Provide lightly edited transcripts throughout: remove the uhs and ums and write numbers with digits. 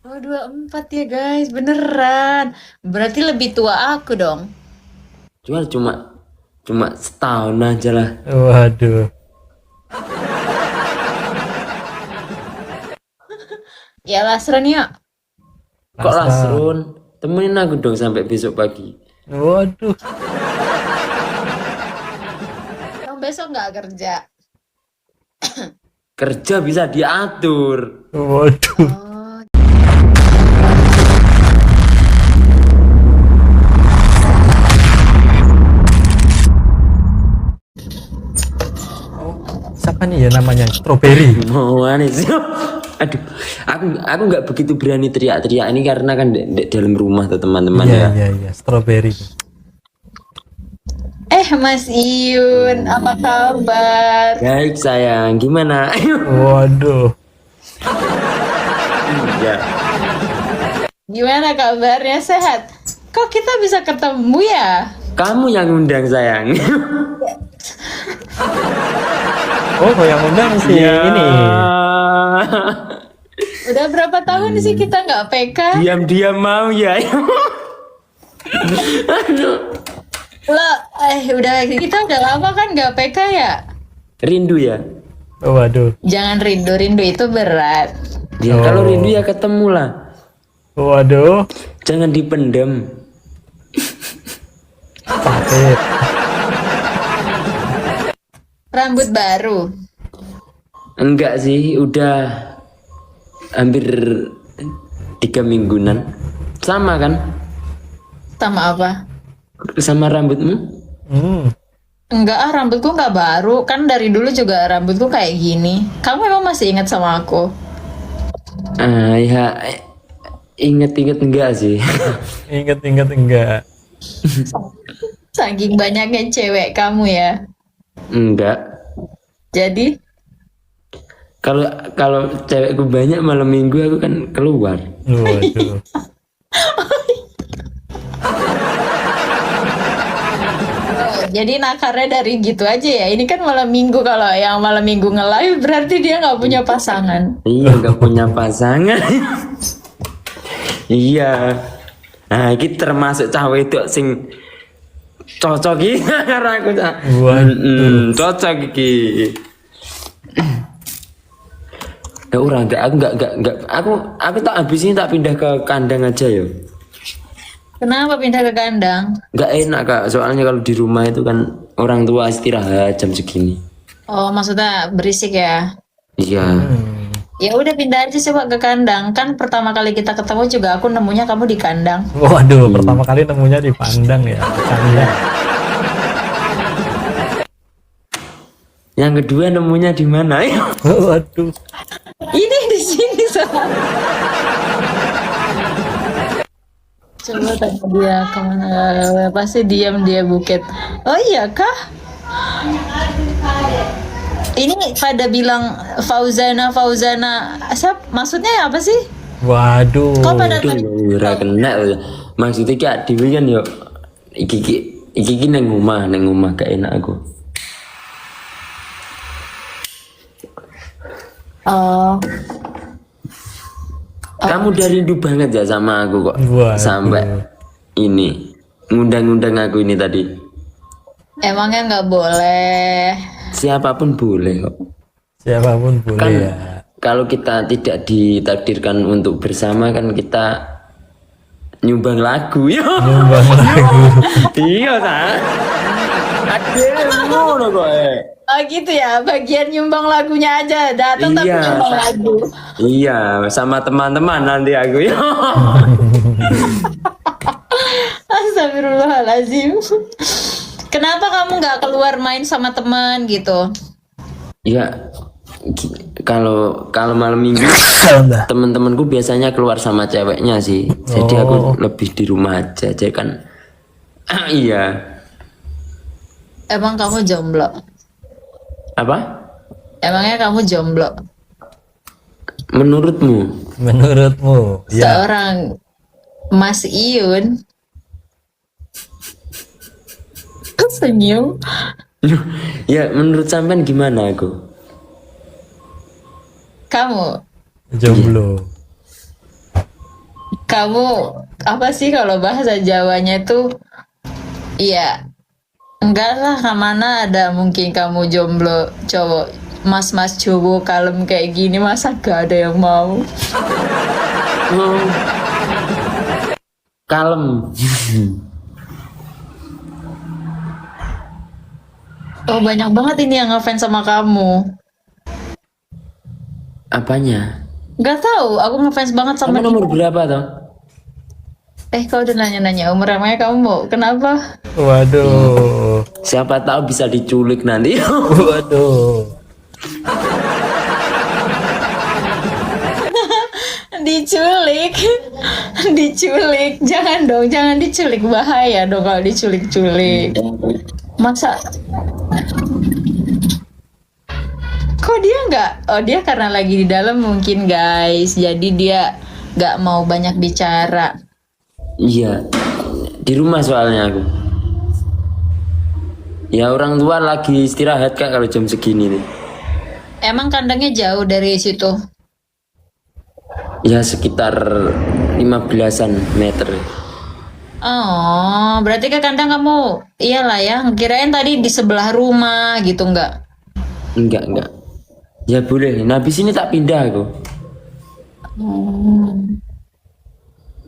Oh, 24 ya guys, beneran. Berarti lebih tua aku dong. Cuma cuma setahun aja lah. Waduh. Ya Lasron yuk. Kok Asal. Lasrun? Temenin aku dong sampai besok pagi. Waduh. Kamu besok nggak kerja? Kerja bisa diatur. Waduh. Oh, Siapa nih ya namanya? Strawberry. Mau aneh sih. Aduh, aku nggak begitu berani teriak-teriak ini karena kan di dalam rumah tuh teman-teman Iya, ya. iya, iya. Strawberry. Mas Iyun, apa kabar? Baik sayang, gimana? Waduh. Ya, Gimana kabarnya? Sehat? Kok kita bisa ketemu ya? kamu yang undang sayang. Oh, kok yang undang sih ini. Udah berapa tahun sih kita nggak PK? Diam-diam mau ya. Lo, kita udah lama kan nggak PK ya? Rindu ya. Waduh. Jangan rindu itu berat. Ya kalau rindu ya ketemu lah. Waduh. Jangan dipendam. Sakit. Rambut baru. Enggak sih, udah hampir 3 mingguan. Sama kan? Sama apa? Sama rambutmu? Hmm. Enggak rambutku nggak baru. Kan dari dulu juga rambutku kayak gini. Kamu emang masih ingat sama aku? Ya inget-inget enggak sih. Ingat-ingat enggak. Saking banyaknya cewek kamu ya. Enggak. Jadi, Kalau kalau cewekku banyak malam minggu aku kan keluar. Waduh. jadi nakarnya dari gitu aja ya. Ini kan malam minggu, kalau yang malam minggu nge-live berarti dia nggak punya pasangan. Iya, enggak punya pasangan. Iya. Nah, ini termasuk cawe itu sing cocok iki karo aku. Waduh. Cocok iki. Ya orang enggak aku tak habis ini tak pindah ke kandang aja ya. Kenapa pindah ke kandang? Enggak enak Kak, soalnya kalau di rumah itu kan orang tua istirahat jam segini. Oh, maksudnya berisik ya? Iya. Ya udah pindah aja coba ke kandang. Kan pertama kali kita ketemu juga aku nemunya kamu di kandang. Waduh, pertama kali nemunya di pandang ya. Kandang. Yang kedua nemunya di mana? Waduh. Ini di sini soalnya. Coba tanya dia kemana. Pasti diam dia Bukit. Oh iya kah? Ini pada bilang Fauzana. Maksudnya apa sih? Waduh. Kok pada Aduh, ora kena. Maksudnya kayak dhewe kan yo iki nang omah gak enak aku. Oh, Kamu udah rindu banget ya sama aku kok. Waduh. Sampai ini ngundang-ngundang aku ini tadi. emangnya nggak boleh. Siapapun boleh kok. Siapapun boleh Kan ya. kalau kita tidak ditakdirkan untuk bersama kan kita nyumbang lagu ya. Nyumbang lagu. Iya ta. Aduh, ngono kok. Oh gitu ya, bagian nyumbang lagunya aja. Datang tapi Iya. nyumbang lagu. Iya, sama teman-teman nanti aku ya. Astagfirullahaladzim. Kenapa kamu nggak keluar main sama teman gitu? Ya, kalau malam minggu teman-temanku biasanya keluar sama ceweknya sih. Jadi aku lebih di rumah aja. Jadi kan iya. Emang kamu jomblo? Apa? Emangnya kamu jomblo? Menurutmu? Menurutmu? Ya. Seorang Mas Iyun. Kok senyum? Ya, menurut sampean gimana aku? Kamu? Jomblo. Kamu apa sih kalau bahasa Jawanya itu? Iya, enggak lah, kemana ada mungkin kamu jomblo cowok, mas-mas cowok kalem kayak gini, masa gak ada yang mau? Oh, kalem. Oh, banyak banget ini yang ngefans sama kamu. Apanya? Gak tahu, aku ngefans banget sama Kamu nomor berapa toh? Kau udah nanya-nanya umur, emangnya kamu mau kenapa? Waduh. Siapa tahu bisa diculik nanti. Waduh. Diculik, diculik, jangan dong, jangan diculik, bahaya dong kalau diculik-culik. Masa? Kok dia nggak? Oh, dia karena lagi di dalam mungkin guys, jadi dia nggak mau banyak bicara. Iya, di rumah soalnya aku. Ya orang tua lagi istirahat kak kalau jam segini nih. Emang kandangnya jauh dari situ? Ya sekitar 15-an meter. Oh, berarti ke kandang kamu, iyalah ya. Kirain tadi di sebelah rumah gitu nggak? Enggak. Ya boleh, nah habis ini tak pindah aku.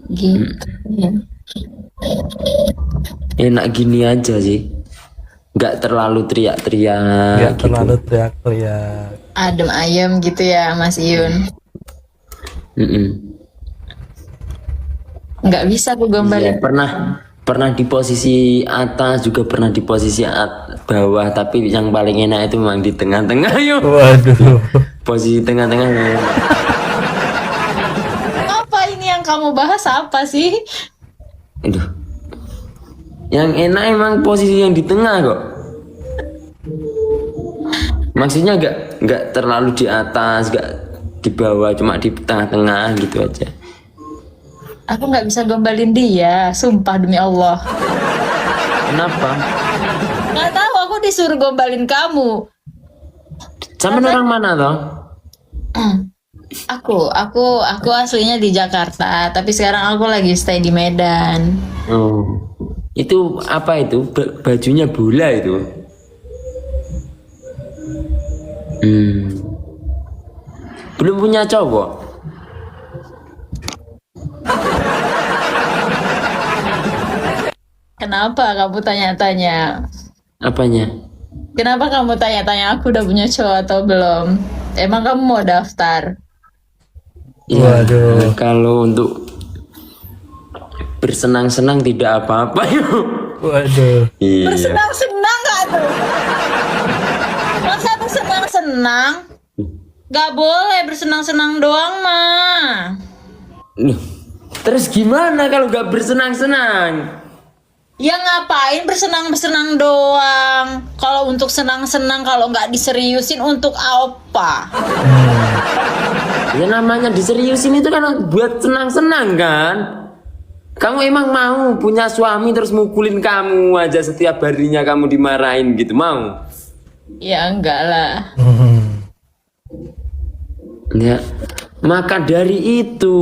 Gitu ya. Enak gini aja sih. Enggak terlalu teriak-teriak Nggak gitu. terlalu teriak-teriak. Adem ayem gitu ya, Mas Iyun. Mm-mm. Nggak bisa aku Ya, gambarin. pernah di posisi atas juga pernah di posisi bawah, tapi yang paling enak itu memang di tengah-tengah yuk. Waduh. Posisi tengah-tengah. Apa ini yang kamu bahas apa sih? Aduh. Yang enak emang posisi yang di tengah kok. Maksudnya nggak terlalu di atas, nggak di bawah, cuma di tengah-tengah gitu aja. Aku nggak bisa gombalin dia, sumpah demi Allah. Kenapa? Nggak tahu, aku disuruh gombalin kamu. Sama orang mana toh? Aku aslinya di Jakarta, tapi sekarang aku lagi stay di Medan. Oh. Itu apa itu? Bajunya bola itu. Belum punya cowok. Kenapa kamu tanya-tanya? Apanya? Kenapa kamu tanya-tanya aku udah punya cowok atau belum? Emang kamu mau daftar? Ya, Waduh. kalau untuk bersenang-senang tidak apa-apa yuk. Waduh. Iya. Bersenang-senang gak tuh? Masa bersenang-senang? Gak boleh bersenang-senang doang mah. Loh, terus gimana kalau nggak bersenang-senang? Ya ngapain bersenang-senang doang? Kalau untuk senang-senang, kalau nggak diseriusin untuk apa? Ya namanya diseriusin itu kan buat senang-senang kan? Kamu emang mau punya suami terus mukulin kamu aja setiap harinya kamu dimarahin gitu mau? Ya enggak lah. Ya, maka dari itu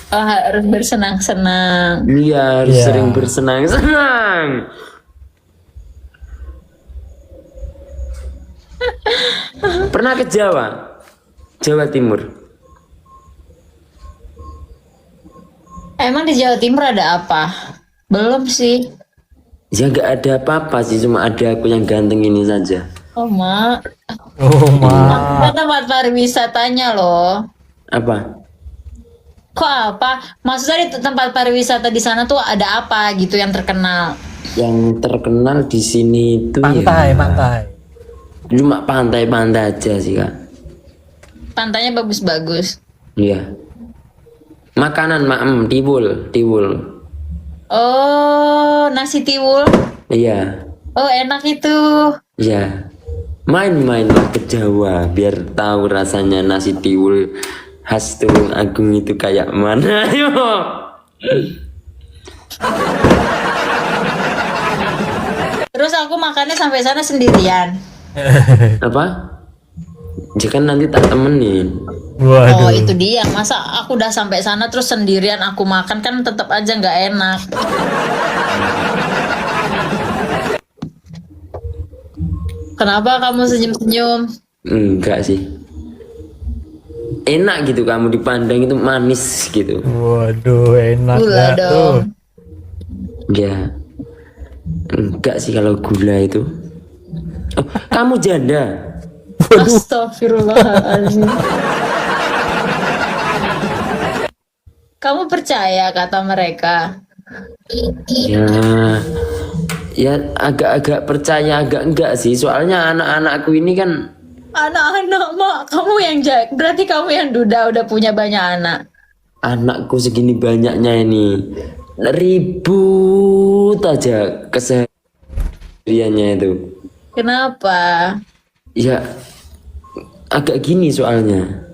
Harus bersenang-senang. dia harus Ya. sering bersenang-senang. Pernah ke Jawa? Jawa Timur. Emang di Jawa Timur ada apa? Belum sih. Ya nggak ada apa-apa sih, cuma ada aku yang ganteng ini saja. Oh, Mak. Oh, Kita tempat pariwisatanya loh. Apa? Kok apa? Maksudnya di tempat pariwisata di sana tuh ada apa gitu yang terkenal? Yang terkenal di sini itu pantai, ya, pantai. cuma pantai-pantai aja sih kak. Pantainya bagus-bagus. Iya. Makanan tiwul. Oh, nasi tiwul. Iya. Oh, enak itu. Iya. Main-mainlah ke Jawa biar tahu rasanya nasi tiwul khas Tulung Agung itu kayak mana. Ayo. Terus aku makannya sampai sana sendirian. Apa? Jangan nanti tak temenin. Oh Waduh. itu dia, masa aku udah sampai sana terus sendirian aku makan kan tetap aja nggak enak. Kenapa kamu senyum-senyum? Enggak sih. Enak gitu kamu dipandang itu manis gitu. Waduh, enak Gula dah tuh. dong. Ya, enggak sih kalau gula itu. Oh, kamu janda. Astagfirullahaladzim. Kamu percaya kata mereka? Ya, ya agak-agak percaya, agak enggak sih. Soalnya anak-anakku ini kan Anak-anak mak, kamu yang berarti kamu yang duda udah punya banyak anak. anakku segini banyaknya ini ribut aja kesehariannya itu. Kenapa? Ya, agak gini soalnya.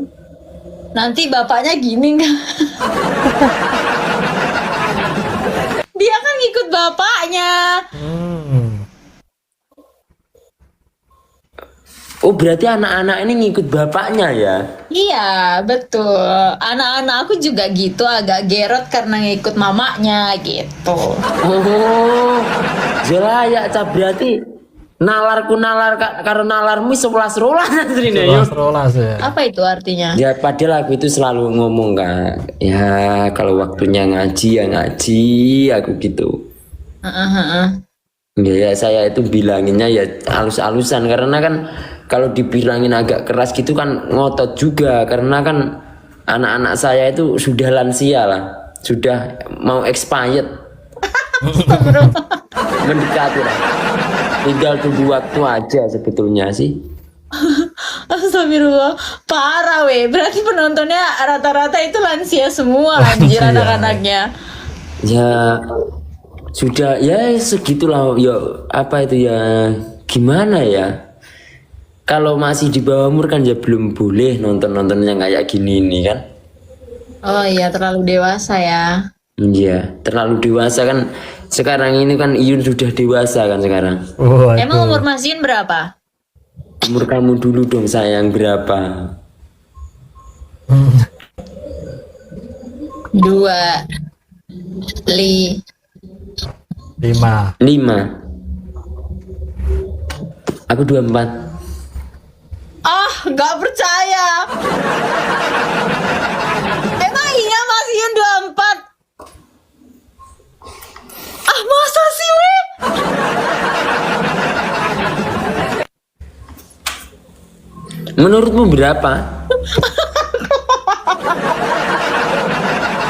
Nanti bapaknya gini nggak? Dia kan ngikut bapaknya. Hmm. Oh, berarti anak-anak ini ngikut bapaknya ya? Iya, betul. Anak-anak aku juga gitu, agak gerot karena ngikut mamanya gitu. Oh, jelaya cap berarti nalarku nalar karena nalarmu 11 rolas aslinya yo. Rolas ya. Apa itu artinya? Ya padahal aku itu selalu ngomong kak, ya kalau waktunya ngaji ya ngaji, aku gitu. Heeh. Ya, saya itu bilanginnya ya halus-halusan karena kan kalau dibilangin agak keras gitu kan ngotot juga karena kan anak-anak saya itu sudah lansia lah, sudah mau expired, mendekati lah. Tinggal tunggu waktu aja sebetulnya sih. Astagfirullah, parah weh. Berarti penontonnya rata-rata itu lansia semua anjir Lansia. anak-anaknya. Ya sudah ya segitulah ya apa itu ya gimana ya. Kalau masih di bawah umur kan ya belum boleh nonton-nonton yang kayak gini ini kan. Oh iya, terlalu dewasa ya. Iya, terlalu dewasa kan. Sekarang ini kan Iyun sudah dewasa kan sekarang. Emang Waduh. umur Mas Yun berapa? Umur kamu dulu dong sayang berapa? Hmm. 2 li 5. 5. Aku 24. Ah, nggak percaya. Emang iya Mas Yun 24? Ah, masa sih weh? Menurutmu berapa?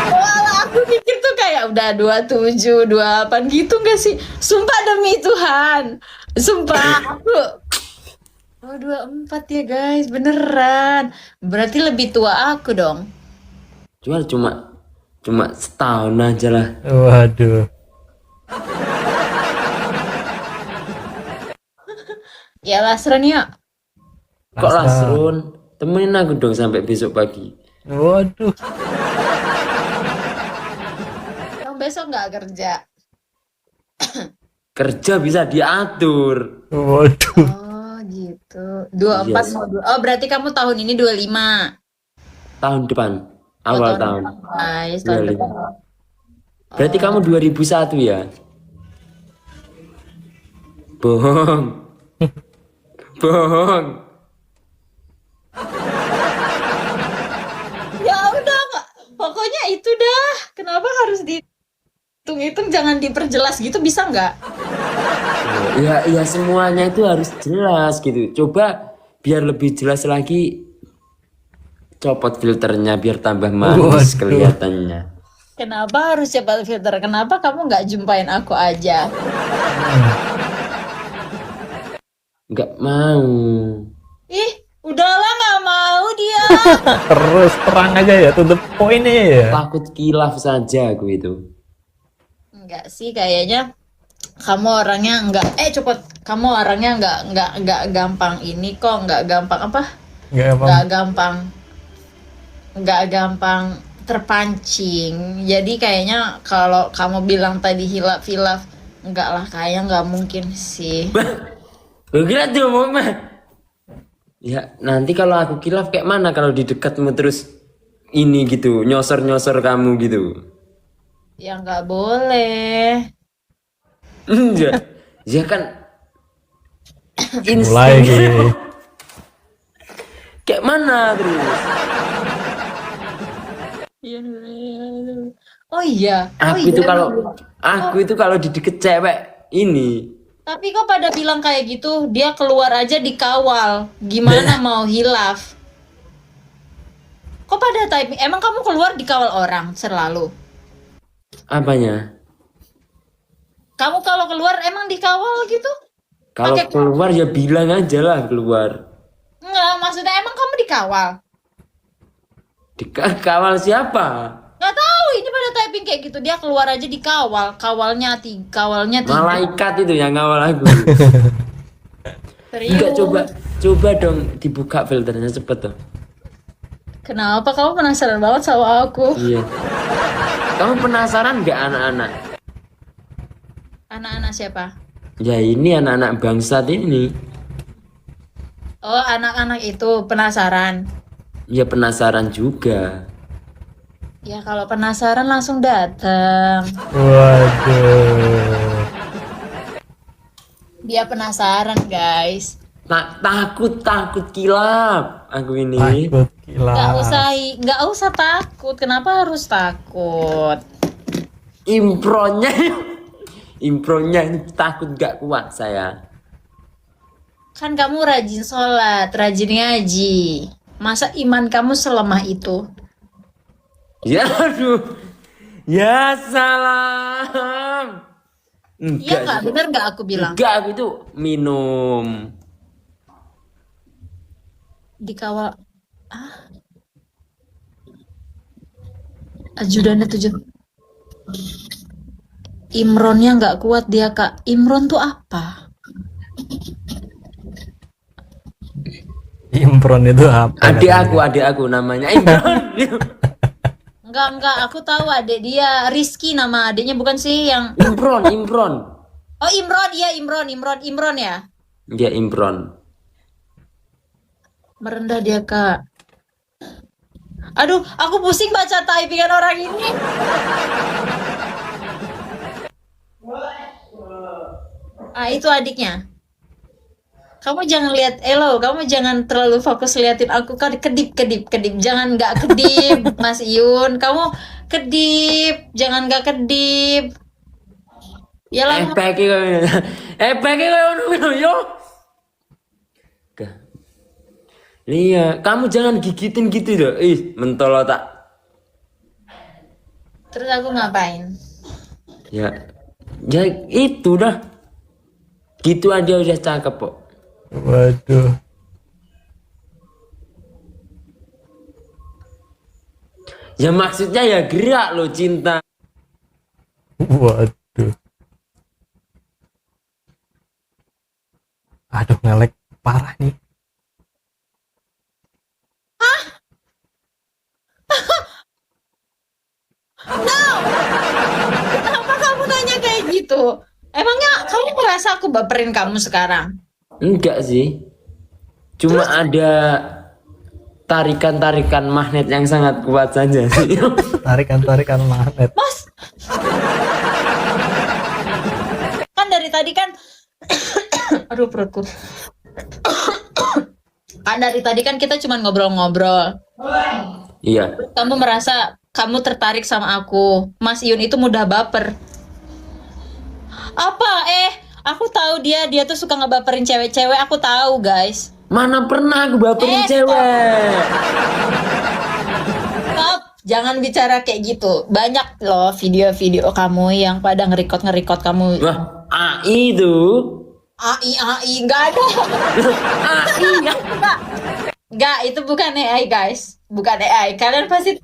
Walah, aku pikir tuh kayak udah 27, 28 gitu nggak sih? Sumpah demi Tuhan. Sumpah aku. Oh 24 ya guys, beneran. Berarti lebih tua aku dong. Cuma setahun aja lah. Waduh. Ya Lasron yuk. Kok Lasrun? Temenin aku dong sampai besok pagi. Waduh. Kamu besok nggak kerja? Kerja bisa diatur. Waduh. Oh gitu. 24 Yes. mau oh berarti kamu tahun ini 25. Tahun depan. Oh, Awal tahun. Guys, tahun 25. depan. Berarti kamu 2001 ya? Bohong. Bohong. Ya udah, Kak. Pokoknya itu dah. Kenapa harus dihitung-hitung? Jangan diperjelas gitu, bisa nggak? Ya semuanya itu harus jelas gitu. Coba biar lebih jelas lagi, copot filternya biar tambah manis Waduh. kelihatannya. Kenapa harus cepat filter? Kenapa kamu nggak jumpain aku aja? Nggak mau. Ih, udahlah nggak mau dia. Terus terang aja ya, to the point aja ya. Takut kilaf saja aku itu. Enggak sih, kayaknya kamu orangnya kamu orangnya nggak gampang ini kok, nggak gampang apa? Nggak gampang terpancing. Jadi kayaknya kalau kamu bilang tadi hilaf-hilaf, enggak lah, kayaknya nggak mungkin sih. Gue kira tuh mau mah. Ya nanti kalau aku kilaf kayak mana kalau di dekatmu terus ini gitu nyosor kamu gitu. Ya nggak boleh. Enggak. Ya kan Mulai insting. Ki. Kayak mana terus? Oh iya, oh Aku iya itu kalau emang. aku itu kalau di deket cewek ini Tapi kok pada bilang kayak gitu, dia keluar aja dikawal. Gimana mau hilaf? Kok pada typing? Emang kamu keluar dikawal orang selalu? apanya? Kamu kalau keluar emang dikawal gitu? Kalau Pakai keluar ya bilang aja lah keluar. Enggak, maksudnya emang kamu dikawal? Dikawal siapa? Nggak tahu, ini pada typing kayak gitu. Dia keluar aja dikawal. Kawalnya tiga. Malaikat itu yang ngawal aku. Serius. Enggak, coba dong dibuka filternya cepet tuh. Kenapa kamu penasaran banget sama aku? Iya. Kamu penasaran nggak anak-anak? Anak-anak siapa? Ya ini anak-anak bangsat ini. Oh, anak-anak itu penasaran. Ya penasaran juga. Ya kalau penasaran langsung datang. Waduh. Dia penasaran, guys. Takut kilap aku ini. Takut kilaf. Nggak usah takut. Kenapa harus takut? Impronya ini takut gak kuat saya. Kan kamu rajin sholat, rajin ngaji. Masa iman kamu selemah itu? Ya aduh. Ya salam. Iya nggak? Sih. Bener nggak aku bilang? Enggak, aku itu minum. Dikawal. Ajudannya 7. Imronnya nggak kuat dia, Kak. Imron tuh apa? Impron itu apa? Adik aku namanya Imron. Enggak. Aku tahu adik dia. Rizky nama adiknya, bukan sih yang... Imron. Oh, Imron. Iya, Imron ya? Dia Imron. Merendah dia, Kak. Aduh, aku pusing baca typingan orang ini. Ah, itu adiknya. Kamu jangan lihat Elo, kamu jangan terlalu fokus liatin aku. Kan kedip. Jangan nggak kedip, Mas Iyun. Kamu kedip, jangan nggak kedip. Ya lah, Epeki koyo ngono yo. Iya, kamu jangan gigitin gitu loh. Ih, mentol tak. terus aku ngapain? Ya itu dah. Gitu aja udah cakep kok. Waduh. Ya maksudnya ya gerak lo cinta. Waduh. Aduh, ngelek parah nih. Kenapa kamu tanya kayak gitu? Emangnya kamu merasa aku baperin kamu sekarang? Enggak sih. Cuma ada tarikan-tarikan magnet yang sangat kuat saja sih. Tarikan magnet. Mas, kan dari tadi kan, aduh perutku. Kan dari tadi kan kita cuma ngobrol-ngobrol. Iya. Kamu merasa kamu tertarik sama aku. Mas Iyun itu mudah baper. Apa? Aku tahu dia tuh suka ngebaperin cewek-cewek. Aku tahu, guys. Mana pernah aku baperin cewek. Stop, jangan bicara kayak gitu. Banyak loh video-video kamu yang pada nge-record kamu. Wah, AI itu. AI, nggak ada. AI ya. Nggak, itu bukan AI, guys. Bukan AI. Kalian pasti...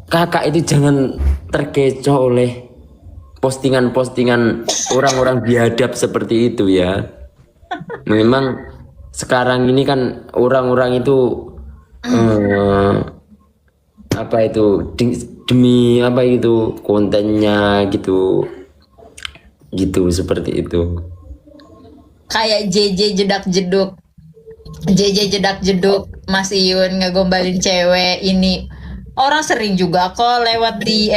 Kakak itu jangan terkecoh oleh postingan-postingan orang-orang biadab seperti itu ya. Memang sekarang ini kan orang-orang itu apa itu demi apa itu kontennya gitu seperti itu. Kayak JJ jedak jeduk. JJ jedak jeduk Mas Iyun ngegombalin cewek ini. Orang sering juga kok lewat di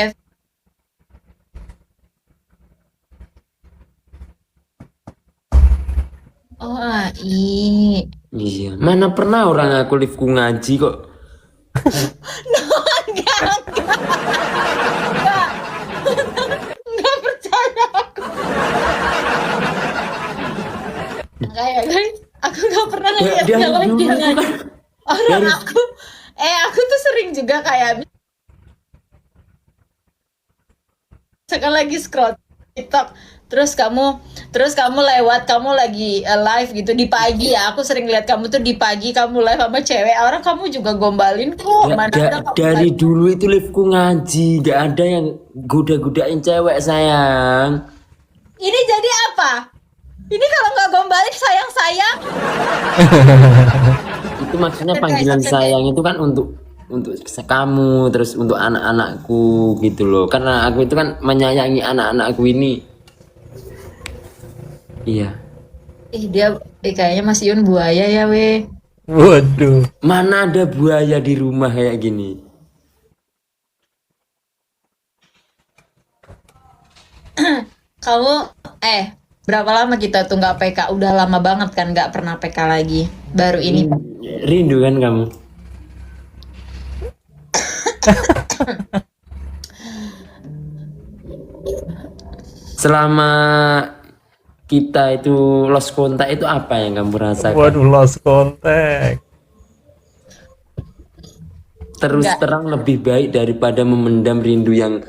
Oh, AI. Iya. Mana pernah orang aku liftku ngaji kok. Enggak percaya aku. Enggak ya guys. Aku nggak pernah ngeliat Dia dia lagi dulu itu ngaji. kan Orang dari aku tuh sering juga kayak misalkan lagi scroll TikTok terus kamu lewat kamu lagi live gitu di pagi ya aku sering lihat kamu tuh di pagi kamu live sama cewek orang kamu juga gombalin kok mana ada kamu dari live. dulu itu liftku ngaji, gak ada yang goda-godain cewek sayang. Ini jadi apa ini kalau nggak gombalin sayang Itu maksudnya guys panggilan oke sayang itu kan untuk kamu terus untuk anak-anakku gitu loh. Karena aku itu kan menyayangi anak-anakku ini. Iya. dia kayaknya Mas Yun buaya ya weh Waduh. Mana ada buaya di rumah kayak gini? kamu berapa lama kita tuh nggak PK udah lama banget kan nggak pernah PK lagi baru ini Rindu kan kamu? Selama kita itu lost kontak itu apa yang kamu rasakan? Waduh, lost contact. Terus nggak terang lebih baik daripada memendam rindu yang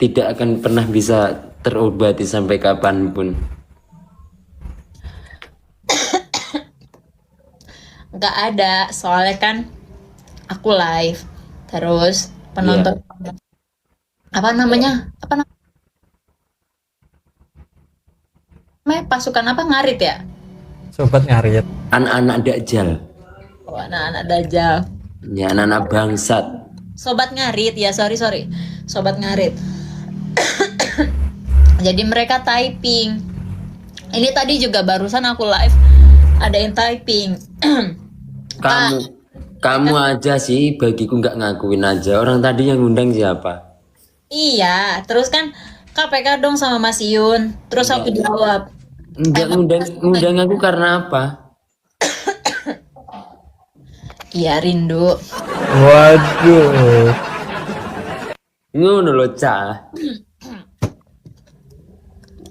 tidak akan pernah bisa terobati sampai kapanpun. nggak ada soalnya kan aku live terus Iya. penonton apa namanya pasukan apa ngarit ya Sobat ngarit. Anak-anak dakjal. oh, anak-anak dajjal Ya, anak-anak bangsat. sobat ngarit ya sorry sobat ngarit jadi mereka typing ini tadi juga barusan aku live ada yang typing Kamu aja sih bagiku nggak ngakuin aja. Orang tadi yang ngundang siapa? iya terus kan KPK dong sama Mas Yun terus aku jawab Nggak ngundang aku karena apa? iya rindu Waduh. Ngono loh, Cah.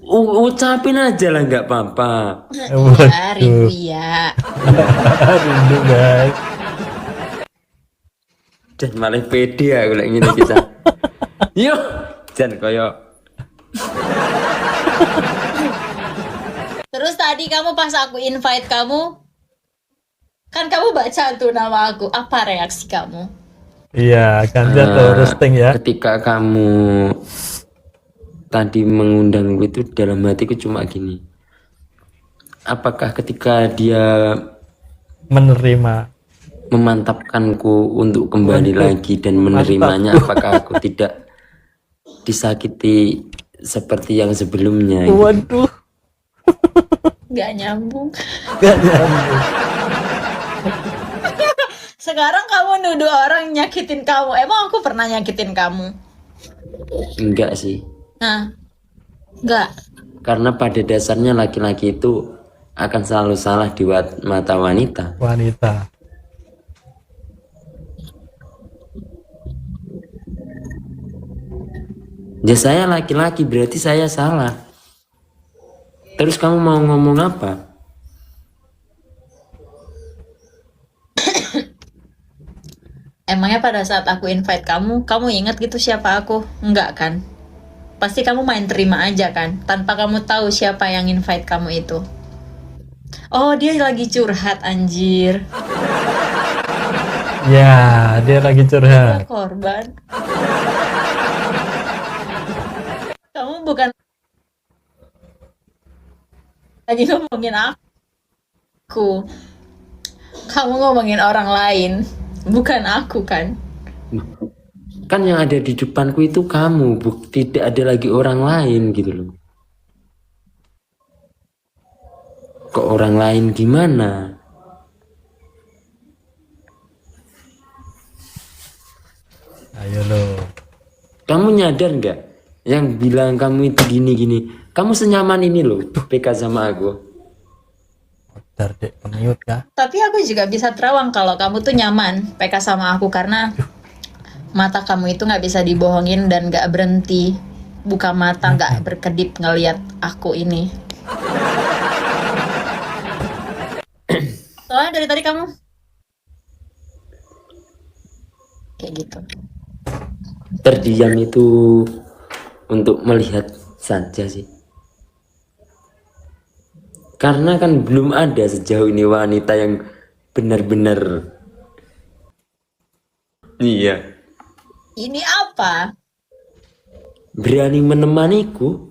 Ucapin aja lah nggak apa-apa. ya rindu Waduh. ya Rindu guys. Dan malah pede aku lagi ngene iki, Cah. Yuk, jan koyo terus tadi kamu pas aku invite kamu kan kamu baca tuh nama aku apa reaksi kamu Iya, ganja tuh roasting ya. ketika kamu tadi mengundang itu dalam hatiku cuma gini. Apakah ketika dia Menerima. memantapkanku untuk kembali Waduh, lagi dan menerimanya, apakah aku tidak disakiti seperti yang sebelumnya gitu. Waduh. nggak nyambung Gak nyambung. sekarang kamu nuduh orang nyakitin kamu emang aku pernah nyakitin kamu Enggak sih, nah nggak karena pada dasarnya laki-laki itu akan selalu salah di mata wanita. Wanita. Ya saya laki-laki berarti saya salah. Terus kamu mau ngomong apa? emangnya pada saat aku invite kamu ingat gitu siapa aku enggak kan pasti kamu main terima aja kan tanpa kamu tahu siapa yang invite kamu itu oh dia lagi curhat anjir Ya, dia lagi curhat. korban kamu bukan lagi ngomongin aku kamu ngomongin orang lain bukan aku kan Kan yang ada di depanku itu kamu, tidak ada lagi orang lain gitu loh. Kok orang lain gimana? Ayo lo. Kamu nyadar nggak? Yang bilang kamu itu gini-gini. Kamu senyaman ini loh, PK sama aku. Modar dek pemiut kah? Tapi aku juga bisa terawang kalau kamu tuh nyaman PK sama aku karena mata kamu itu nggak bisa dibohongin dan nggak berhenti buka mata, nggak berkedip ngelihat aku ini. Soalnya dari tadi kamu kayak gitu. Terdiam itu untuk melihat saja sih. Karena kan belum ada sejauh ini wanita yang benar-benar iya Ini apa? berani menemaniku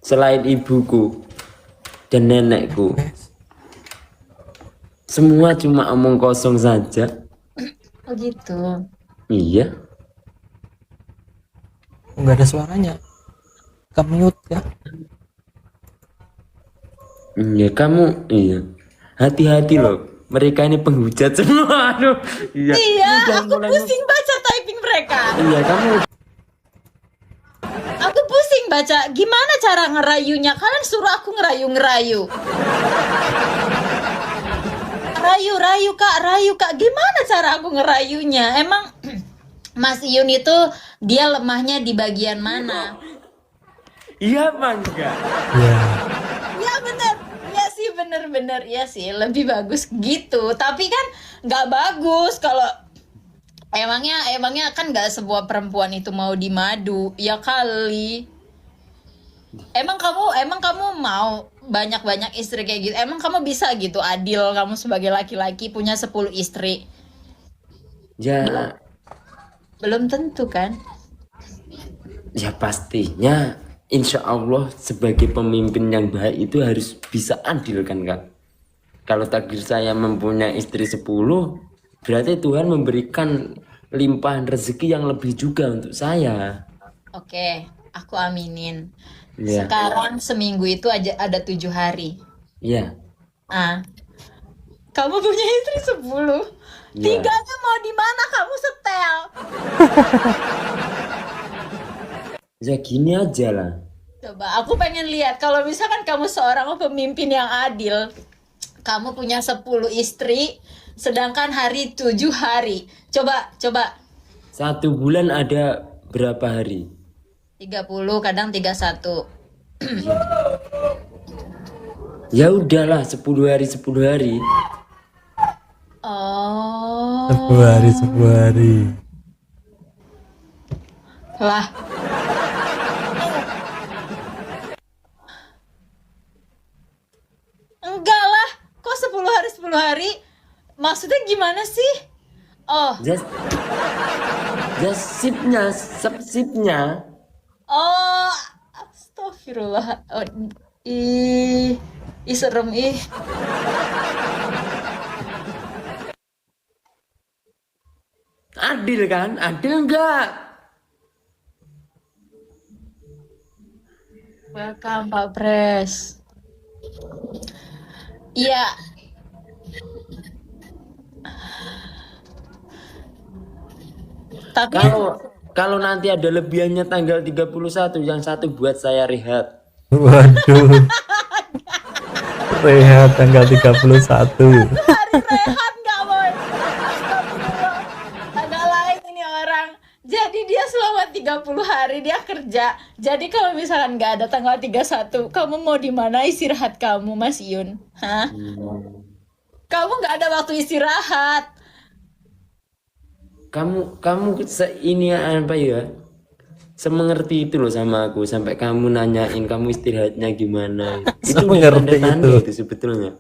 selain ibuku dan nenekku. Semua cuma omong kosong saja. Oh gitu. Iya. Nggak ada suaranya. Kemiut ya. Iya kamu iya. Hati-hati loh. Mereka ini penghujat semua. Aduh. Iya. Iya, Udah aku mulai- pusing baca typing mereka. Iya kamu. Aku pusing baca. Gimana cara ngerayunya? Kalian suruh aku ngerayu-ngerayu. Rayu kak. Gimana cara aku ngerayunya? Emang Mas Iyun itu dia lemahnya di bagian mana? Iya mangga. Iya. Ya bener, ya sih bener-bener ya sih lebih bagus gitu. Tapi kan nggak bagus kalau emangnya kan nggak sebuah perempuan itu mau dimadu ya kali. Emang kamu mau banyak istri kayak gitu? Emang kamu bisa gitu adil kamu sebagai laki-laki punya 10 istri? Ya, Belum tentu kan? ya pastinya. Insya Allah sebagai pemimpin yang baik itu harus bisa adil kan kak. Kalau takdir saya mempunyai istri 10, berarti Tuhan memberikan limpahan rezeki yang lebih juga untuk saya. Oke, aku aminin. Iya. Sekarang seminggu itu aja ada 7 hari. Iya. Ah, kamu punya istri 10. Iya. 3-nya mau di mana kamu setel? Ya gini aja lah. Coba aku pengen lihat kalau misalkan kamu seorang pemimpin yang adil, kamu punya 10 istri, sedangkan hari 7 hari. Coba 1 bulan ada berapa hari? 30 kadang 31. Ya udahlah 10 hari 10 hari. Oh. 10 hari. Lah. Enggak lah. Kok 10 hari? Maksudnya gimana sih? Oh, Just sipnya. oh, astagfirullah. Oh, serem ih. Adil kan? Adil enggak? Welcome Pak Pres. Iya. Tapi Kalau nanti ada lebihannya tanggal 31, yang satu buat saya rehat. Waduh. Rehat tanggal 31. hari rehat nggak boy? Astagfirullah. Agak lain ini orang. Jadi dia selama 30 hari dia kerja. Jadi kalau misalkan nggak ada tanggal 31, kamu mau di mana istirahat kamu, Mas Yun? Hah? Kamu nggak ada waktu istirahat. Kamu ini apa ya? Semengerti itu loh sama aku sampai kamu nanyain kamu istirahatnya gimana. Itu udah Semengerti tanda-tanda itu. itu sebetulnya.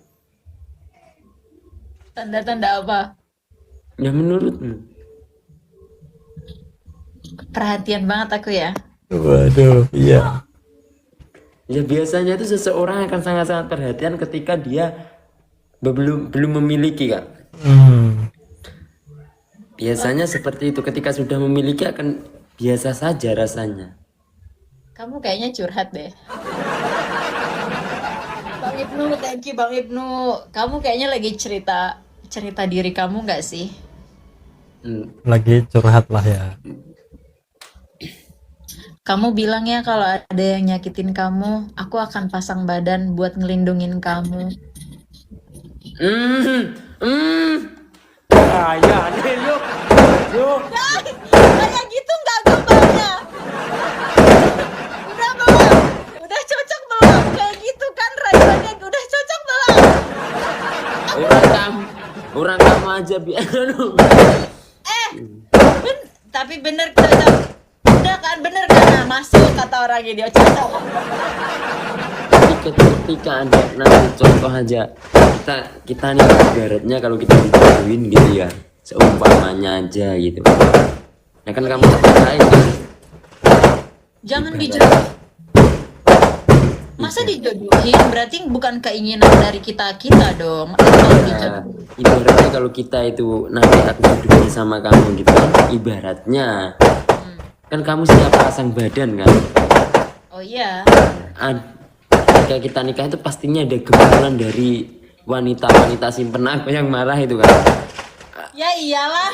Tanda-tanda apa? Ya menurutmu? Perhatian banget aku ya. Waduh, iya. Ya biasanya itu seseorang akan sangat-sangat perhatian ketika dia belum memiliki kak. Biasanya seperti itu, ketika sudah memiliki akan biasa saja rasanya. Kamu kayaknya curhat deh. Bang Ibnu, thank you Bang Ibnu. Kamu kayaknya lagi cerita cerita diri kamu nggak sih? Lagi curhat lah ya. Kamu bilang ya kalau ada yang nyakitin kamu, aku akan pasang badan buat ngelindungin kamu. Hmm, hmm. Ya, nih, yuk, yuk. Kayak gitu nggak gambarnya? Udah belum? Udah cocok belum? Kayak gitu kan rayuannya udah cocok belum? Orang kamu aja biar Tapi bener cocok. Udah kan bener kan? Nah, masuk kata orang ini cocok. ketika ada nanti contoh aja kita nih ibaratnya kalau kita dijodohin gitu ya, seumpamanya aja gitu ya kan, kamu terpaksa kan. Jangan dijodohin. Masa dijodohin berarti bukan keinginan dari kita dong. Kalau Ya, ibaratnya kalau kita itu nanti aku jodohin sama kamu gitu kan, ibaratnya kan kamu siap pasang badan kan. Oh iya. Ketika kita nikah itu pastinya ada gempuran dari wanita-wanita simpen aku yang marah itu kan. Ya iyalah.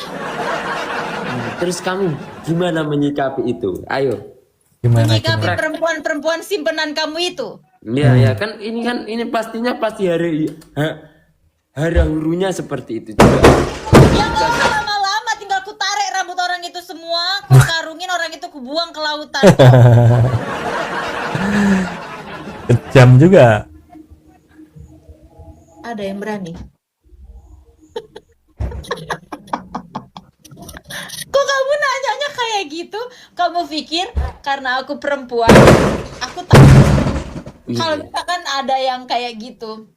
Terus kamu gimana menyikapi itu? Ayo. Gimana Menyikapi gimana? perempuan-perempuan simpenan kamu itu. Ya kan ini pastinya pasti hara hurunya seperti itu juga. Ya nggak usah lama-lama, tinggal ku tarik rambut orang itu semua, ku karungin orang itu, ku buang ke lautan. Kejam juga. Ada yang berani? Kok kamu nanyanya kayak gitu? Kamu pikir karena aku perempuan, aku takut? Kalau misalkan ada yang kayak gitu,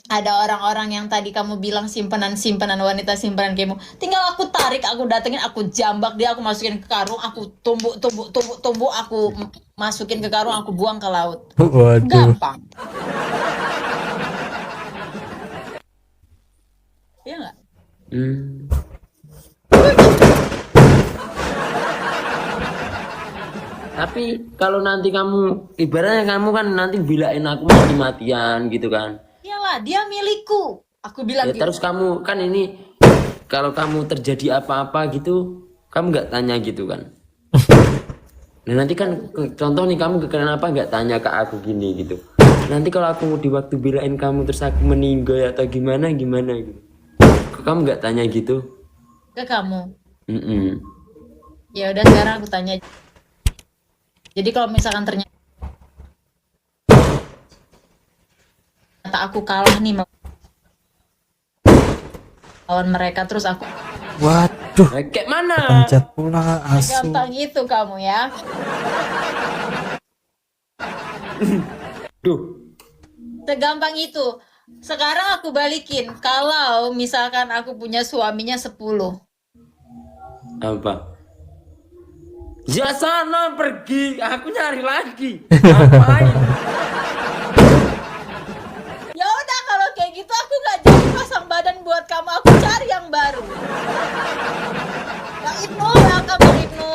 ada orang-orang yang tadi kamu bilang simpenan wanita simpenan kamu, tinggal aku tarik, aku datengin, aku jambak dia, aku masukin ke karung, aku tumbuk, aku masukin ke karung, aku buang ke laut. Waduh. Gampang. Iya nggak? Tapi kalau nanti kamu ibaratnya kamu kan nanti bilain aku mati-matian gitu kan. Iyalah, dia milikku. Aku bilang Ya gitu. terus kamu kan ini kalau kamu terjadi apa-apa gitu, kamu nggak tanya gitu kan. Nah nanti kan contoh nih, kamu kenapa nggak tanya ke aku gini gitu. Nanti kalau aku di waktu bilain kamu terus aku meninggal atau gimana gitu. Kok kamu nggak tanya gitu? Ke kamu. Mm-mm. Ya udah, sekarang aku tanya. Jadi kalau misalkan ternyata aku kalah nih lawan mereka, terus aku Waduh. Kayak mana? Pencet pula asu. gampang itu kamu ya. Duh. Segampang itu. Sekarang aku balikin. Kalau misalkan aku punya suaminya 10. Apa? Ya sana pergi, aku nyari lagi. Ngapain? Ya udah, kalau kayak gitu aku nggak jadi pasang badan buat kamu. Aku cari yang baru. Bang Ibnu, welcome Bang Ibnu.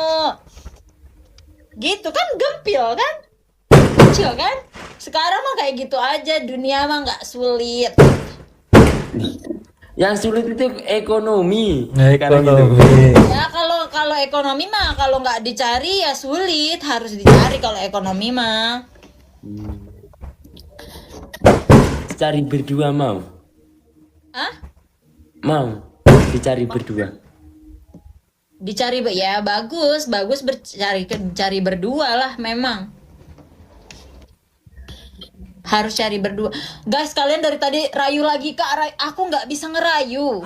Gitu kan, gempil kan? Kecil kan? Sekarang mah kayak gitu aja. Dunia mah nggak sulit. Yang sulit itu ekonomi. Ekonomi. Ya kalau ekonomi mah kalau nggak dicari ya sulit, harus dicari kalau ekonomi mah. Cari berdua mau? Hah? Mau dicari berdua. Dicari ya bagus cari berdua lah, memang. Harus cari berdua. Guys, kalian dari tadi rayu lagi Kak, aku nggak bisa ngerayu.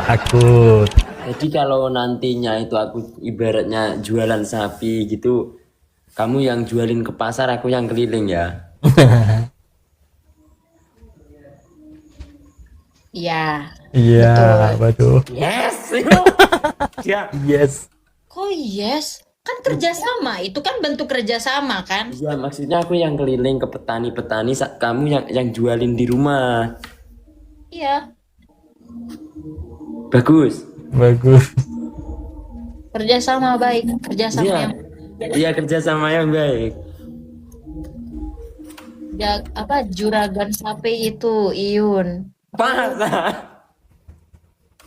Takut. Jadi kalau nantinya itu aku ibaratnya jualan sapi gitu, kamu yang jualin ke pasar, aku yang keliling ya. Iya. Iya, Betul. waduh. Yes. Ya. Yes. Kok yes? Kan kerjasama, itu kan bentuk kerjasama kan? Iya, maksudnya aku yang keliling ke petani-petani, kamu yang jualin di rumah. Iya. Bagus. Bagus. Kerjasama baik, kerjasama Iya. yang Iya, kerjasama yang baik. juragan sapi itu Iyun. Masa?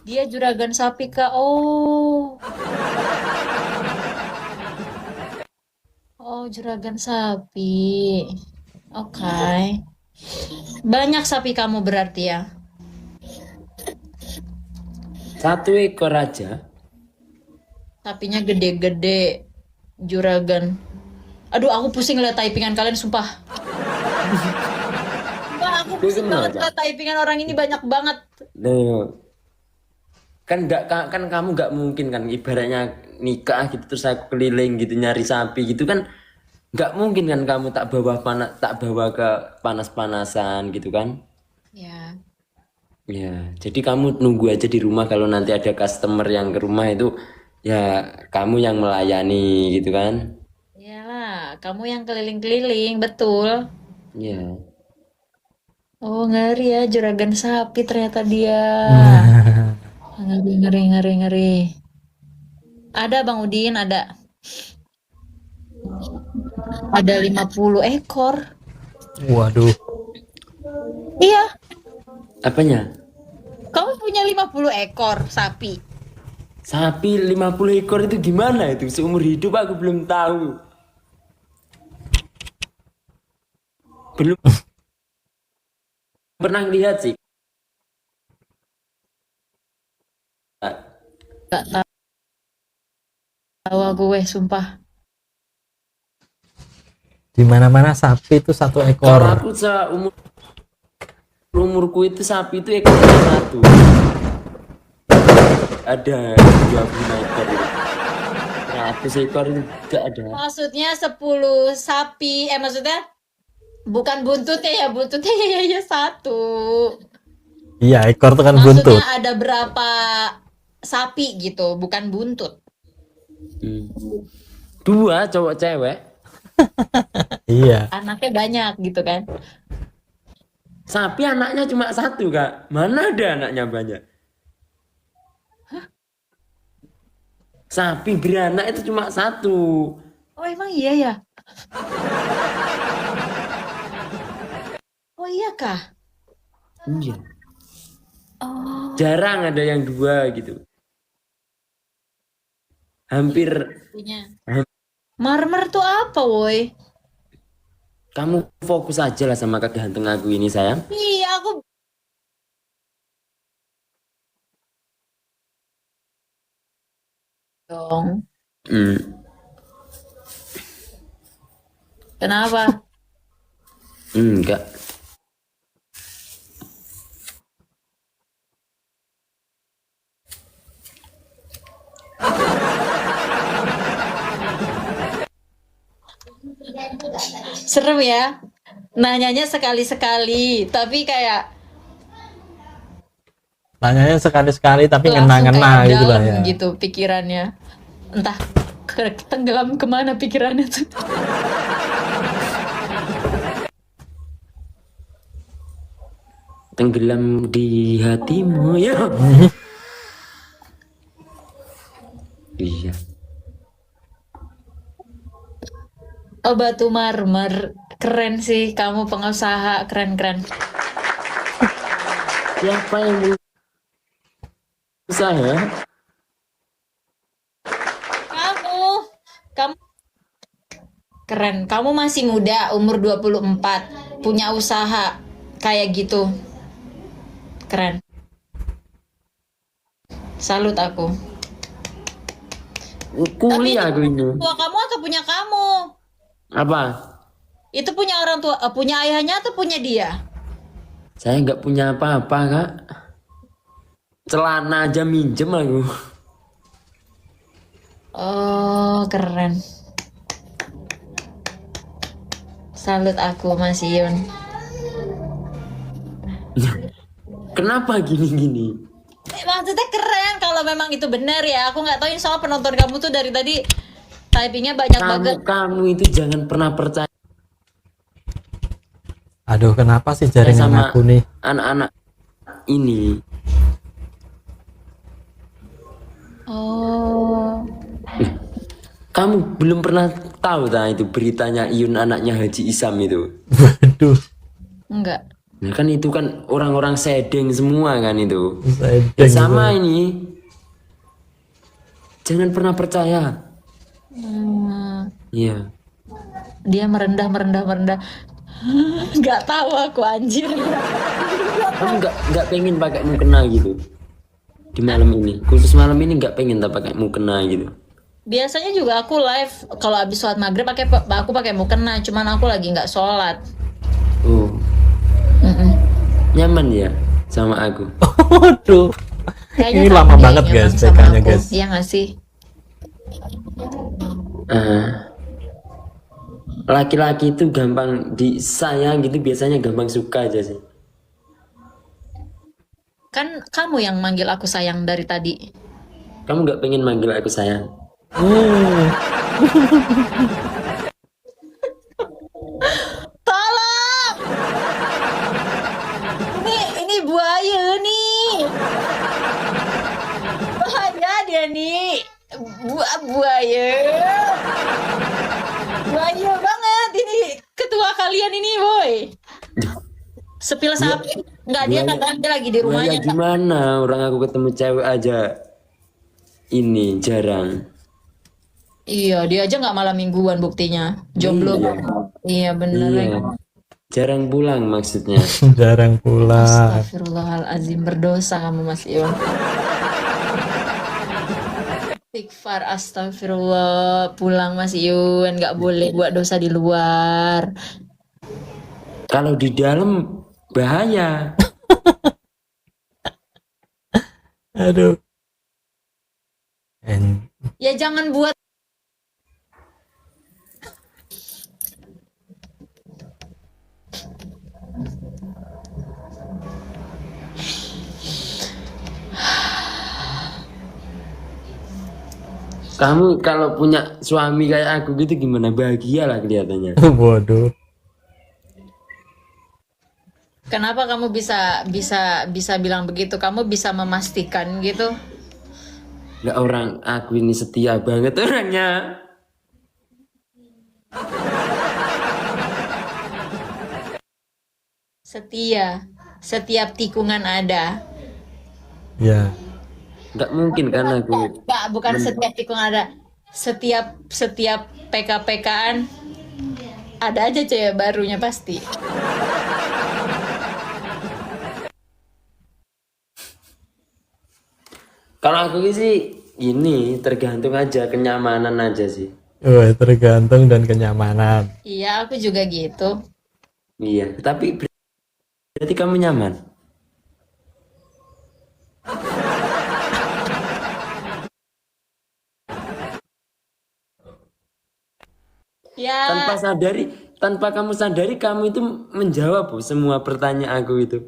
Dia juragan sapi kak. Oh, oh juragan sapi. Oke. Banyak sapi kamu berarti ya? 1 ekor aja. Sapinya gede-gede. Juragan. Aduh, aku pusing liat typingan kalian, sumpah. Sumpah, aku Itu pusing banget kenapa? liat typingan orang ini banyak banget. Loh, kan kamu nggak mungkin kan ibaratnya nikah gitu terus aku keliling gitu nyari sapi gitu kan nggak mungkin kan kamu tak bawa ke panas-panasan gitu kan. Ya. Ya, jadi kamu nunggu aja di rumah kalau nanti ada customer yang ke rumah itu ya kamu yang melayani gitu kan. Iyalah, kamu yang keliling-keliling, betul. Ya. Oh, ngeri ya, juragan sapi ternyata dia. Ngeri, ngeri, ngeri, ngeri. Ada Bang Udin, ada. Ada 50 ekor. Waduh, Iya, Apanya? kamu punya 50 ekor sapi. Sapi 50 ekor itu gimana itu? Seumur hidup aku belum tahu. Belum pernah lihat sih. Gak tahu aku, sumpah. di mana-mana sapi itu 1 Kalau ekor. aku umurku itu sapi itu ekornya 1. Ada 25 ekor itu. 100 ekor itu tidak ada. Maksudnya 10 sapi, maksudnya bukan buntutnya ya, buntutnya ya satu. Iya, ekor itu kan Maksudnya buntut. ada berapa sapi gitu, bukan buntut. Hmm. 2 cowok cewek. Iya, Anaknya banyak gitu kan. Sapi anaknya cuma 1 kak. Mana ada anaknya banyak? Sapi beranak itu cuma 1. Oh emang iya ya? Oh iya kah? Iya. Oh, Jarang ada yang 2 gitu. Hampir punya. Marmer tuh apa, woi? kamu fokus aja lah sama keganteng aku ini sayang. Iya, aku dong. Hmm. Kenapa? Enggak. Serem ya? Nanyanya sekali-sekali, tapi kayak nanyanya sekali-sekali tapi langsung ngena-ngena kayak gitu lah dalam ya. gitu pikirannya. Entah tenggelam kemana pikirannya tuh. Tenggelam di hatimu ya. Iya. Oh, batu marmer. Keren sih, kamu pengusaha. Keren-keren. Siapa yang berusaha? Kamu keren. Kamu masih muda, umur 24. Punya usaha kayak gitu. Keren. Salut aku. Tapi itu Kuliah aku ini. tua kamu atau punya kamu? Apa? Itu punya orang tua, punya ayahnya atau punya dia? Saya nggak punya apa-apa kak. Celana aja minjem aku. Oh, keren. Salut aku, Mas Yun. Kenapa gini-gini? Maksudnya keren kalau memang itu benar ya. Aku nggak tahu ini soal penonton kamu tuh dari tadi typingnya banyak banget. Kamu itu jangan pernah percaya Aduh, kenapa sih jaringan sama aku nih? anak-anak ini. Oh, Kamu belum pernah tahu tak itu beritanya Iyun anaknya Haji Isam itu? Waduh, enggak. Nah kan itu kan orang-orang sedeng semua kan itu. Sedeng Ya gitu. sama ini. Jangan pernah percaya. Iya. Dia merendah merendah merendah. Nggak tahu aku anjir. Kamu nggak pengen pakai mukena gitu di malam ini. Khusus malam ini nggak pengen tak pakai mukena gitu. Biasanya juga aku live kalau habis sholat maghrib aku pakai mukena, cuman aku lagi nggak sholat. Oh, Mm-mm. nyaman ya sama aku. Waduh. Kayaknya Ini kamu lama deh banget yang guys nyaman sama PK-nya aku. guys. Iya nggak sih? Ah, laki-laki itu gampang disayang gitu, biasanya gampang suka aja sih. Kan kamu yang manggil aku sayang dari tadi. Kamu nggak pengen manggil aku sayang? Tolong! Ini buaya nih. Bahaya dia nih. Buaya. Buaya banget ini ketua kalian ini, boy. Sepil sapi. Enggak, dia Buaya- kan dia lagi di Buaya rumahnya. gimana? Orang aku ketemu cewek aja ini jarang. Iya, dia aja nggak malam mingguan buktinya. Jomblo. Iya. Iya, bener. Iya. Jarang pulang maksudnya. Jarang pulang. Astagfirullahalazim, berdosa kamu Mas Iwan. Istighfar, astagfirullah, pulang Mas Iwan, nggak boleh buat dosa di luar. Kalau di dalam bahaya. Aduh. And Ya jangan buat Kamu kalau punya suami kayak aku gitu gimana? Bahagia lah kelihatannya. waduh. kenapa kamu bisa bilang begitu? Kamu bisa memastikan gitu? Nggak, orang aku ini setia banget orangnya. Setia, setiap tikungan ada. Ya. Nggak mungkin kan aku. Enggak, bukan setiap tikungan ada. Setiap PK-PKan ada aja cewek barunya pasti. Kalau aku sih ini tergantung aja, kenyamanan aja sih. Tergantung dan kenyamanan. Iya, aku juga gitu. Iya, tapi berarti kamu nyaman. Ya, Tanpa kamu sadari kamu itu menjawab Bu, semua pertanyaan aku itu.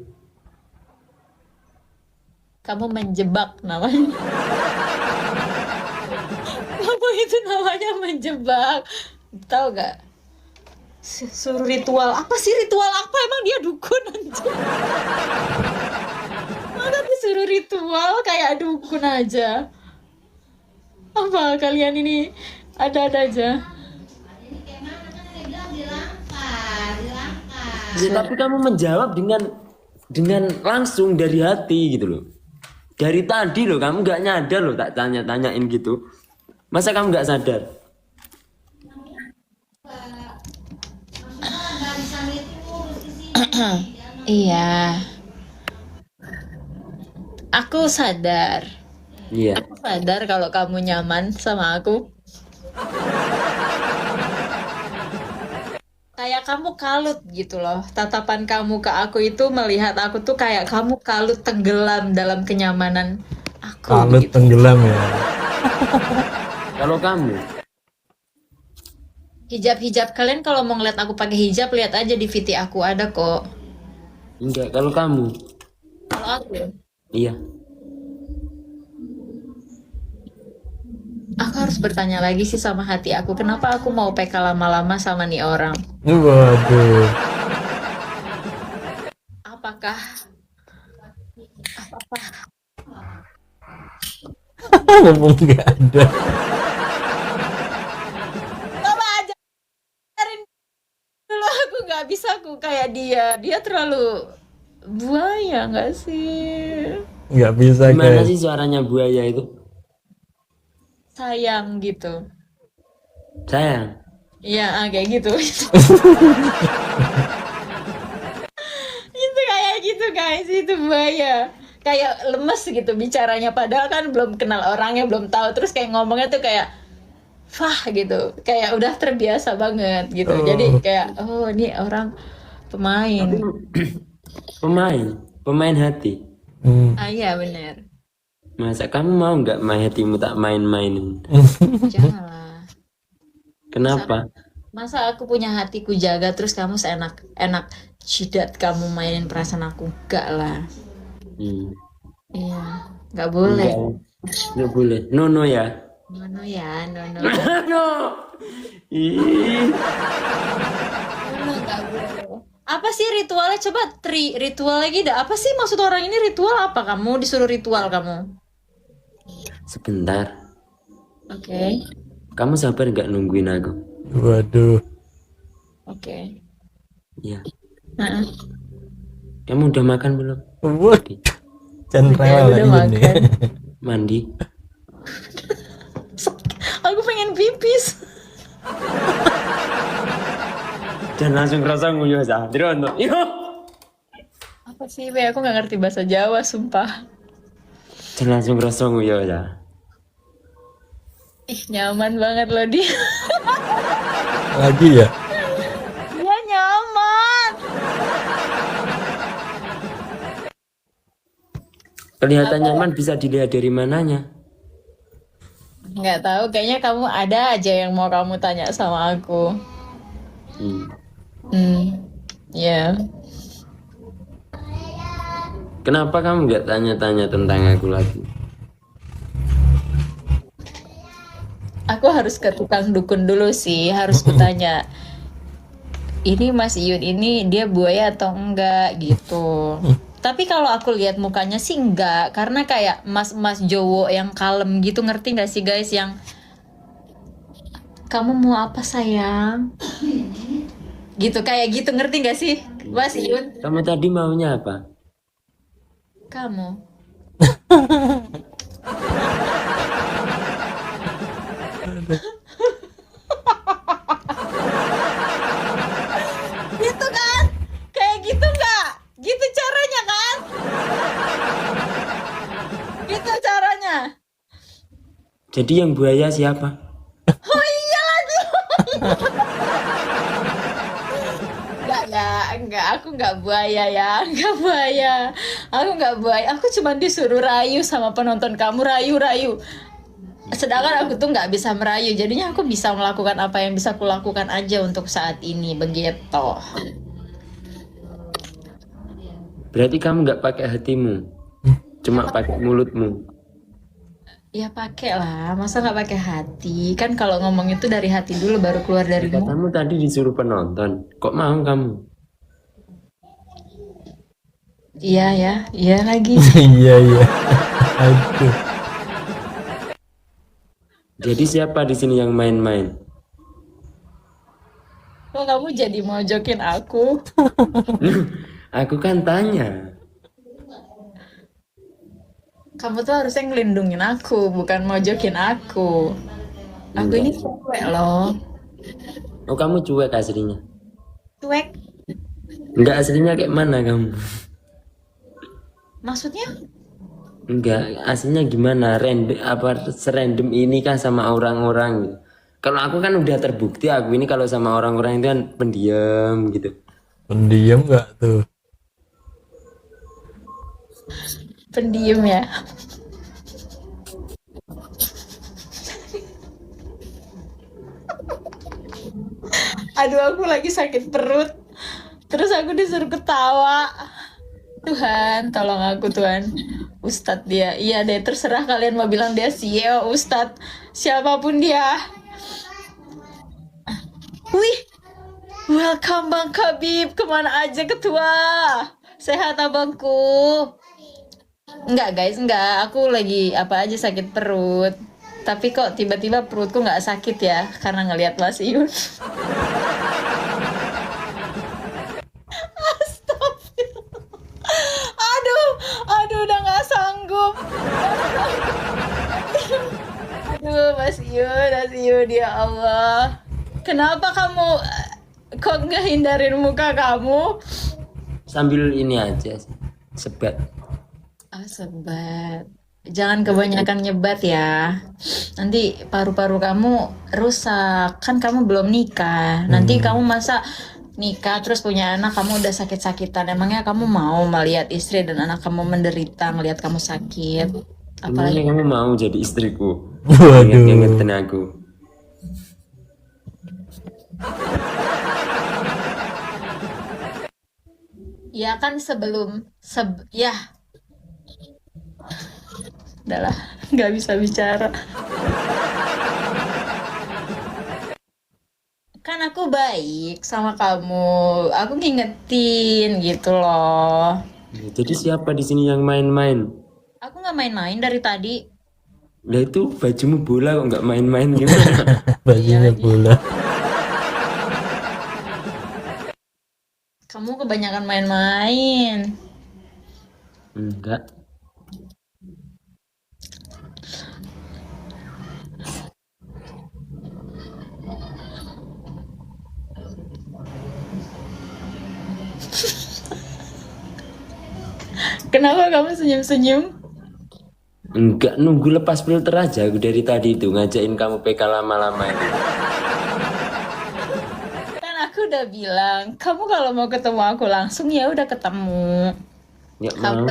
kamu menjebak namanya. Kamu itu namanya menjebak. Tahu gak? Suruh ritual. Apa sih ritual apa? Emang dia dukun anjir. Masa disuruh ritual kayak dukun aja. Apa kalian ini ada-ada aja? Ya, tapi kamu menjawab dengan langsung dari hati gitu loh. Dari tadi loh kamu nggak nyadar loh, tak tanya-tanyain gitu. Masa kamu nggak sadar? Iya. Aku sadar. Iya. Aku sadar kalau kamu nyaman sama aku. Kayak kamu kalut gitu loh. Tatapan kamu ke aku itu melihat aku tuh kayak kamu kalut tenggelam dalam kenyamanan aku Kalut gitu. tenggelam ya. Kalau kamu, Hijab-hijab kalian kalau mau ngeliat aku pakai hijab lihat aja di VT aku ada kok. enggak. Kalau kamu, Kalau aku, iya. aku harus bertanya lagi sih sama hati aku. Kenapa aku mau PK lama-lama sama nih orang? Waduh. Apakah Ngomong nggak ada. coba ajarin dulu, aku nggak bisa aku kayak dia terlalu buaya nggak sih? Nggak bisa Gimana guys. sih suaranya buaya itu? Sayang gitu. Sayang. Iya, kayak gitu. Itu kayak gitu guys, itu buaya. Kayak lemes gitu bicaranya, padahal kan belum kenal orangnya, belum tahu. Terus kayak ngomongnya tuh kayak fah gitu, kayak udah terbiasa banget gitu. Jadi Oh. kayak oh ini orang Tapi pemain. pemain hati. Hmm. Ah iya bener. Masa kamu mau nggak main hatimu tak main-mainin? Janganlah. Masa Kenapa? masa aku punya hatiku jaga terus kamu seenak enak jidat kamu mainin perasaan aku, enggak lah. Hmm. Iya, nggak boleh. Enggak, nggak boleh. No no ya. Nono ya, nono. No. Ih. Nono nggak boleh. Apa sih ritualnya? Coba ritual lagi dah. Apa sih maksud orang ini ritual apa? Kamu disuruh ritual kamu? Sebentar. Oke, Kamu sabar nggak nungguin aku? Waduh. oke. Ya. Heeh. Kamu udah makan belum? Wah, Tadi. jangan Udah rewel ini. makan. Mandi. Aku pengen pipis. Dan langsung rasa nguyu aja. Dirono. Yo. Apa sih, Be? Aku nggak ngerti bahasa Jawa, sumpah. Dan langsung rasa nguyu aja. Ih, nyaman banget loh dia. Lagi ya? Dia nyaman. Kelihatan nyaman bisa dilihat dari mananya. Nggak tahu, kayaknya kamu ada aja yang mau kamu tanya sama aku. Hmm. Ya. Kenapa kamu nggak tanya-tanya tentang aku lagi? Aku harus ke tukang dukun dulu sih, harus kutanya. Ini Mas Iyun ini dia buaya atau enggak gitu. Tapi kalau aku lihat mukanya sih enggak, karena kayak mas-mas Jowo yang kalem gitu, ngerti nggak sih guys, yang kamu mau apa sayang? Gitu, kayak gitu, ngerti nggak sih Mas Iyun? Kamu tadi maunya apa? Kamu. Gitu kan? Kayak gitu nggak? Gitu caranya kan? Gitu caranya. Jadi yang buaya siapa? Oh iya lagi. Enggak ya, enggak. Aku enggak buaya ya, enggak buaya. Aku enggak buaya. Aku cuma disuruh rayu sama penonton kamu, rayu-rayu. Sedangkan aku tuh nggak bisa merayu, jadinya aku bisa melakukan apa yang bisa kulakukan aja untuk saat ini, begitu. Berarti kamu nggak pakai hatimu, cuma pakai mulutmu. Ya pakai lah, masa nggak pakai hati? Kan kalau ngomong itu dari hati dulu baru keluar dari mulut. Katamu tadi disuruh penonton, kok mau kamu? Iya ya, iya lagi. Iya iya. Aduh. Jadi siapa di sini yang main-main? Kok kamu jadi mau jokin aku? Aku kan tanya. Kamu tuh harusnya ngelindungin aku, bukan mau jokin aku. Aku ini cewek loh. Oh kamu cuek aslinya? Cuek. Enggak aslinya kayak mana kamu? Maksudnya? Enggak, aslinya gimana? Random apa serandom ini kan sama orang-orang gitu. Kalau aku kan udah terbukti aku ini kalau sama orang-orang itu kan pendiam gitu. Pendiam nggak tuh? Pendiam ya. Aduh, aku lagi sakit perut. Terus aku disuruh ketawa. Tuhan, tolong aku Tuhan. Ustadz dia. Iya deh, terserah kalian mau bilang dia CEO, Ustadz. Siapapun dia. Wih, welcome Bang Kabib. Kemana aja ketua? Sehat abangku? Enggak guys, enggak. Aku lagi apa aja sakit perut. Tapi kok tiba-tiba perutku nggak sakit ya? Karena ngelihat Mas Iyun. Nasiun, ya Allah. Kenapa kamu kok nggak hindarin muka kamu? Sambil ini aja sih, sebat. Ah, sebat. Jangan kebanyakan nyebat ya. Nanti paru-paru kamu rusak. Kan kamu belum nikah. Nanti kamu masa nikah terus punya anak kamu udah sakit-sakitan. Emangnya kamu mau melihat istri dan anak kamu menderita ngelihat kamu sakit? Emangnya Apalagi kamu mau jadi istriku? Waduh. Ingat-ingatin aku. ya kan ya udahlah nggak bisa bicara. Kan aku baik sama kamu. Aku ngingetin gitu loh. Ya, jadi siapa di sini yang main-main? Aku nggak main-main dari tadi. Lah itu bajumu bola kok nggak main-main gimana? Bajunya bola. Kamu kebanyakan main-main. Enggak. Kenapa kamu senyum-senyum? Enggak, nunggu lepas filter aja aku dari tadi itu ngajakin kamu PK lama-lama itu. Kan aku udah bilang, kamu kalau mau ketemu aku langsung ya udah ketemu. Nggak mau.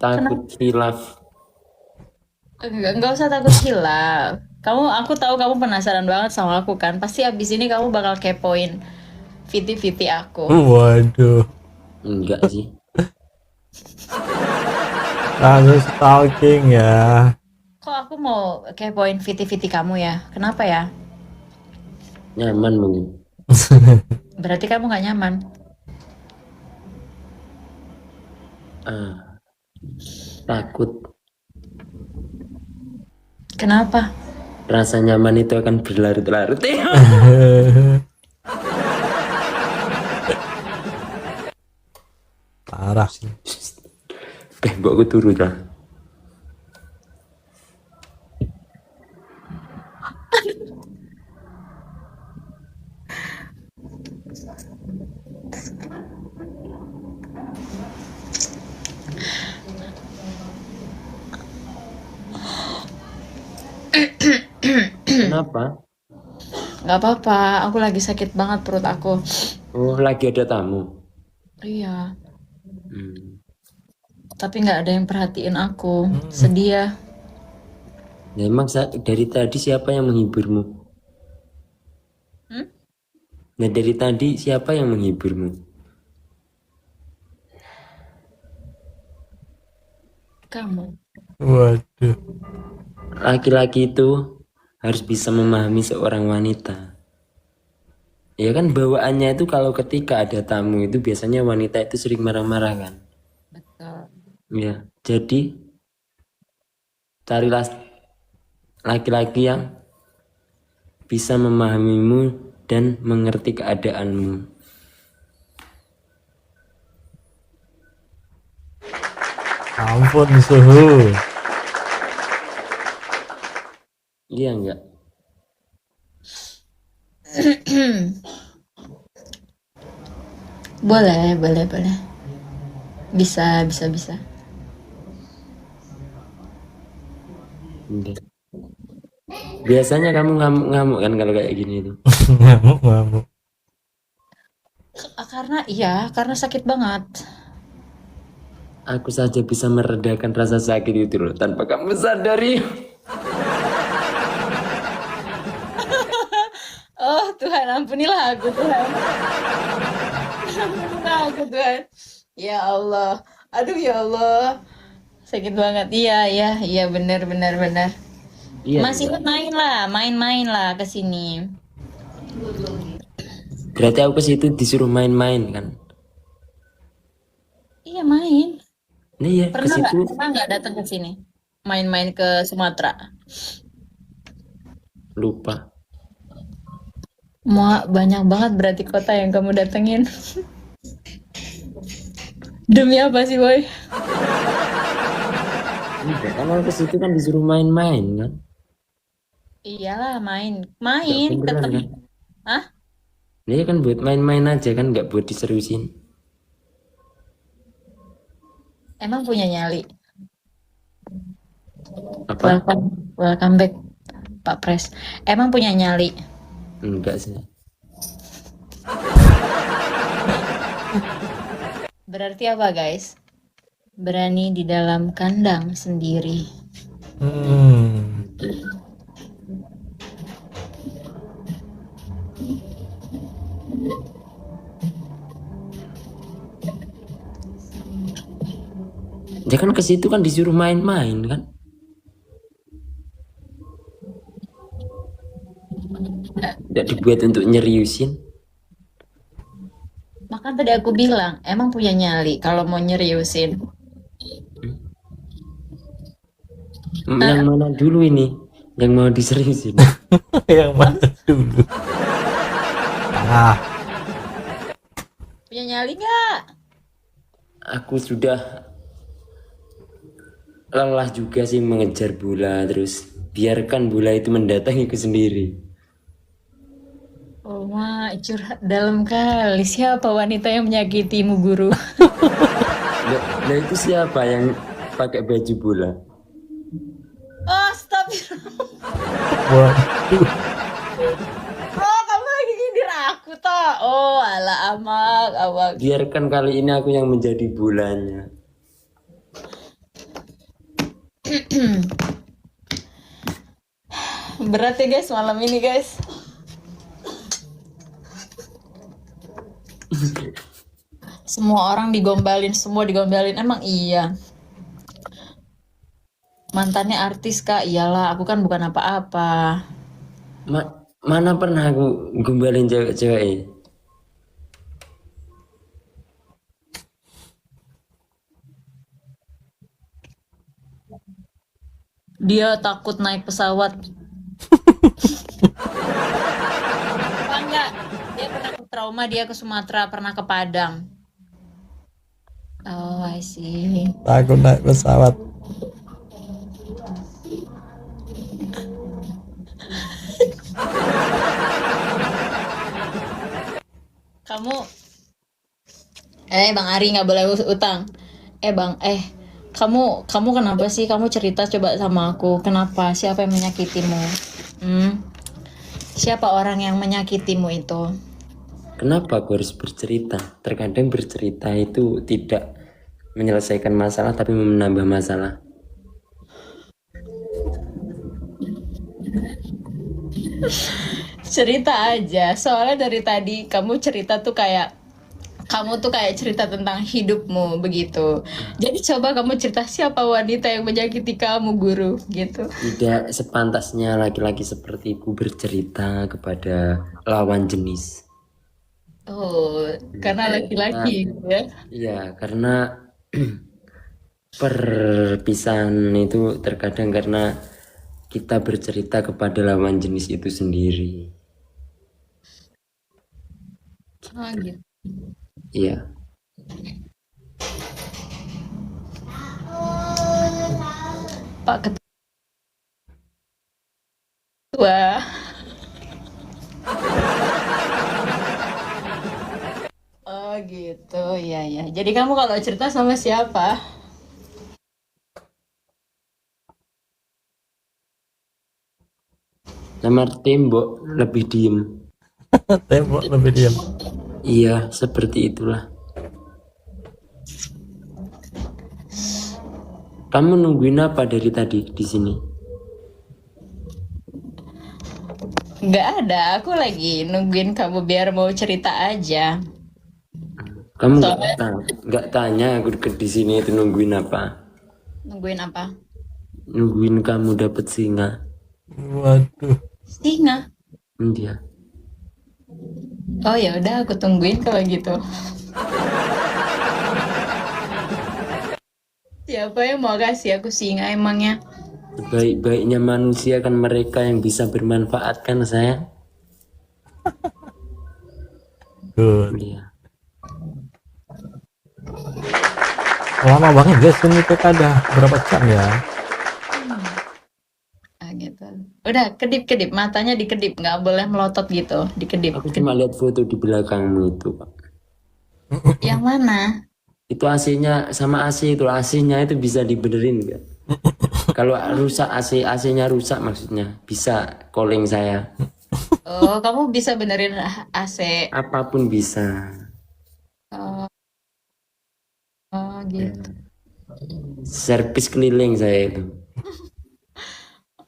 Takut hilaf. Enggak usah takut hilaf. Aku tahu kamu penasaran banget sama aku kan. Pasti abis ini kamu bakal kepoin VT-VT aku. Waduh. Enggak sih. Langsung stalking ya. Kok aku mau kepoin VT-VT kamu ya? Kenapa ya? Nyaman mungkin. Berarti kamu nggak nyaman. Takut. Kenapa? Rasa nyaman itu akan berlarut-larut. Parah sih. Mbok aku turu dah. Kenapa? Nggak apa-apa. Aku lagi sakit banget perut aku. Oh, lagi ada tamu. Iya. Hmm. Tapi nggak ada yang perhatiin aku. Sedih ya. Nah, emang dari tadi siapa yang menghiburmu? Nah, dari tadi siapa yang menghiburmu? Kamu. Waduh. Laki-laki itu harus bisa memahami seorang wanita. Ya kan bawaannya itu kalau ketika ada tamu itu biasanya wanita itu sering marah-marah kan. Betul. Ya, jadi carilah laki-laki yang bisa memahamimu dan mengerti keadaanmu. Ampun suhu. Iya enggak? Boleh. Bisa. Enggak. Biasanya kamu ngamuk-ngamuk kan kalau kayak gini itu. Ngamuk. Karena sakit banget. Aku saja bisa meredakan rasa sakit itu loh tanpa kamu sadari. Oh Tuhan, ampunilah aku Tuhan. Ampunilah aku Tuhan. Ya Allah. Aduh ya Allah. Sakit banget. Iya, benar. Iya. Masih enggak? main lah ke sini. Berarti aku ke situ disuruh main-main kan? Iya main. Nih ya ke situ. Pernah nggak datang ke sini? Main-main ke Sumatera? Lupa. Banyak banget berarti kota yang kamu datengin. Demi apa sih, Boy? Enggak, kan aku ke situ kan disuruh main-main kan? Iyalah main, Nggak main beneran ketemu. kan? Hah? Ini kan buat main-main aja kan, nggak buat diseriusin. Emang punya nyali. Apa? Welcome, welcome back, Pak Pres. Emang punya nyali. Enggak sih. Berarti apa, guys? Berani di dalam kandang sendiri. Hmm. Dia kan ke situ kan disuruh main-main kan. Nggak dibuat untuk nyeriusin. Maka tadi aku bilang, emang punya nyali kalau mau nyeriusin. Yang mana dulu ini? Yang mau diseriusin? Yang mana dulu? Ah, Punya nyali nggak? Aku sudah lelah juga sih mengejar bola, terus biarkan bola itu mendatangiku sendiri. Oh, ma, curhat dalam kali. Siapa wanita yang menyakitimu, guru? Nah itu siapa yang pakai baju bola? Oh, stop. waduh. Oh, kamu lagi nyindir aku, toh. Oh, ala amak, amak. Biarkan kali ini aku yang menjadi bolanya. Berat ya, guys, malam ini, guys. Semua orang digombalin, semua digombalin. Emang iya. Mantannya artis, Kak. Iyalah, aku kan bukan apa-apa. Mana pernah aku gombalin cewek-cewek ini? Dia takut naik pesawat. Apa enggak? Dia pernah ke trauma, dia ke Sumatera, pernah ke Padang. Oh, I see. Takut naik pesawat. Kamu, Bang Ari nggak boleh utang. Kamu kenapa sih? Kamu cerita coba sama aku. Kenapa? Siapa yang menyakitimu? Hmm? Siapa orang yang menyakitimu itu? Kenapa aku harus bercerita? Terkadang bercerita itu tidak menyelesaikan masalah tapi menambah masalah. Cerita aja. Soalnya dari tadi kamu cerita tuh kayak cerita tentang hidupmu begitu. Jadi coba kamu cerita siapa wanita yang menyakiti kamu, guru, gitu. Tidak sepantasnya laki-laki sepertiku bercerita kepada lawan jenis. Oh, karena Nah, laki-laki gitu ya. iya, karena perpisahan itu terkadang karena kita bercerita kepada lawan jenis itu sendiri. Oh, gitu. Iya, Pak Ketua. Oh, gitu. Iya, ya. Jadi kamu kalau cerita sama siapa? sama tembok lebih diem. Tembok lebih diam. Iya, seperti itulah. Kamu nungguin apa dari tadi di sini? Nggak ada. Aku lagi nungguin kamu biar mau cerita aja. Kamu Soalnya nggak tanya aku di sini itu nungguin apa? nungguin apa? Nungguin kamu dapet singa. Waduh. Singa. Iya. Oh ya udah, aku tungguin kalau gitu. Siapa yang mau kasih aku singa emangnya? Baik-baiknya manusia kan mereka yang bisa bermanfaatkan saya. Good. Iya. Lama banget guys ini kita ada berapa jam ya? gitu. Udah kedip-kedip, matanya dikedip, nggak boleh melotot gitu, dikedip. Aku cuma lihat foto di belakangmu itu, Pak. Yang mana? Itu AC-nya sama AC itu, AC-nya itu bisa dibenerin nggak? Kalau rusak AC-nya rusak maksudnya, bisa calling saya. Oh, kamu bisa benerin AC. Apapun bisa. Oh, oh Ya. gitu. Servis keliling saya itu.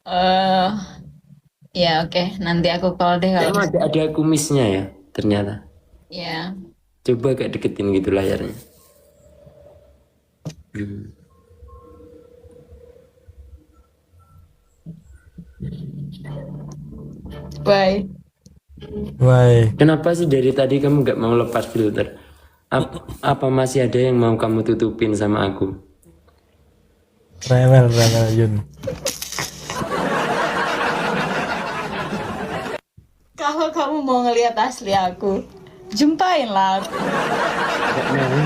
Eh, ya oke, nanti aku call deh kalau Emang ada kumisnya ya, ternyata. ya. Coba kayak deketin gitu layarnya. Hmm. Bye. Why? Kenapa sih dari tadi kamu nggak mau lepas filter? Apa masih ada yang mau kamu tutupin sama aku? Rewel Yun. Kalau kamu mau ngelihat asli aku, jumpain lah. Nggak mau.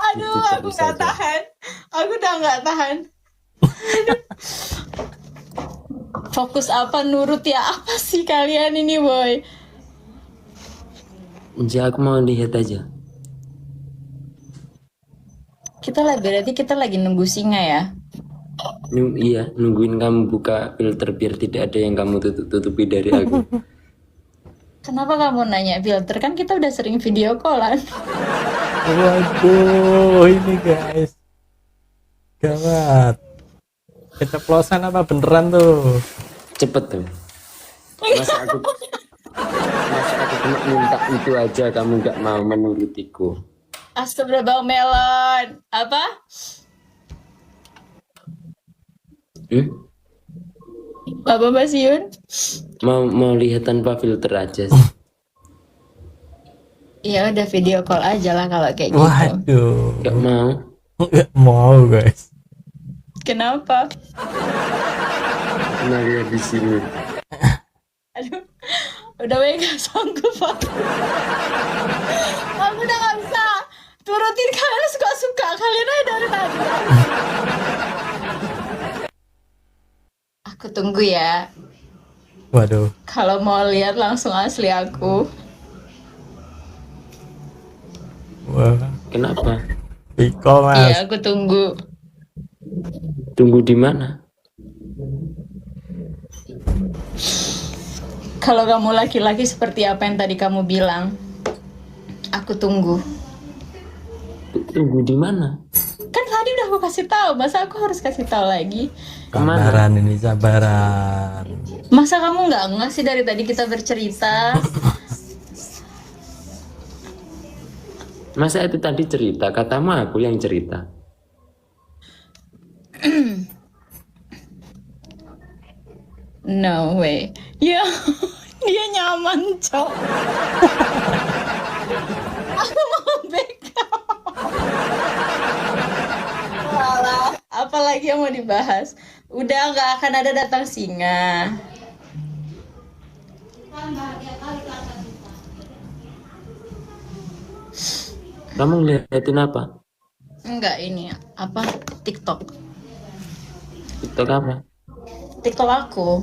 Aduh, Itu aku baru nggak saja. tahan. Aku udah nggak tahan. Fokus apa nurut ya apa sih kalian ini, boy? Jadi aku mau lihat aja. Berarti kita lagi nunggu singa ya. Iya, nungguin kamu buka filter biar tidak ada yang kamu tutupi dari aku. Kenapa kamu nanya filter? Kan kita udah sering video callan. Waduh, ini guys. Gawat. Keceplosan apa beneran tuh? Cepet tuh. Masa aku cuma minta itu aja kamu nggak mau menurutiku. Astagfirullah, bang melon. Apa? Hmm? Bapak Basiun? Mau lihat tanpa filter aja sih. Ya udah video call aja lah kalau kayak gitu. Waduh. Nggak mau. Nggak mau guys. Kenapa? Pernah lihat di sini. Aduh, udah gak sanggup aku. Aku udah gak bisa turutin kalian suka-suka kalian aja dari tadi. Aku tunggu ya. Waduh. Kalau mau lihat langsung asli aku. Wah. Kenapa? Piko mas. Iya, aku tunggu. Tunggu di mana? Kalau kamu laki-laki seperti apa yang tadi kamu bilang, aku tunggu. Tunggu di mana? Kan tadi udah aku kasih tahu, masa aku harus kasih tahu lagi? Kemana? Sabaran ini sabaran. Masa kamu nggak ngasih dari tadi kita bercerita? Masa itu tadi cerita, katamu aku yang cerita. No way. Ya, dia nyaman, cok. Aku mau backup. Walah, apalagi yang mau dibahas? Udah nggak akan ada datang singa. Kamu ngeliatin apa? Enggak, ini apa? TikTok. TikTok apa? TikTok aku.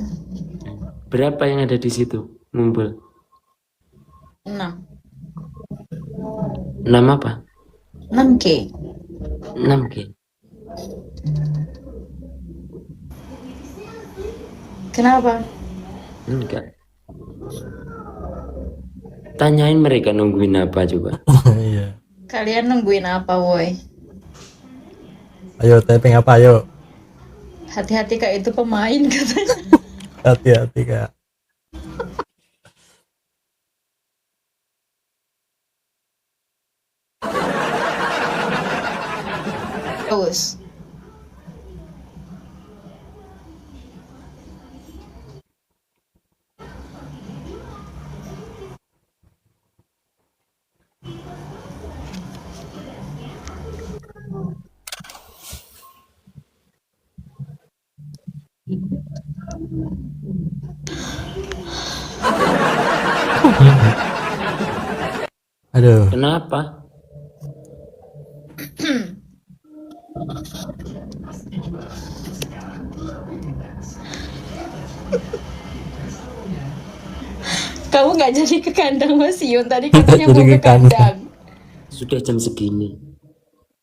Berapa yang ada di situ? Ngumpul. 6. 6 apa? 6K. 6K. Kenapa? Enggak. Tanyain mereka nungguin apa coba. Iya. Kalian nungguin apa, woi? Ayo taping apa ayo. Hati-hati Kak, itu pemain katanya. Hati-hati kak. Terus. Aduh. Kenapa? Kamu nggak jadi ke kandang Mas Yun. Tadi katanya Jadi mau ke ke kandang. Sudah jam segini.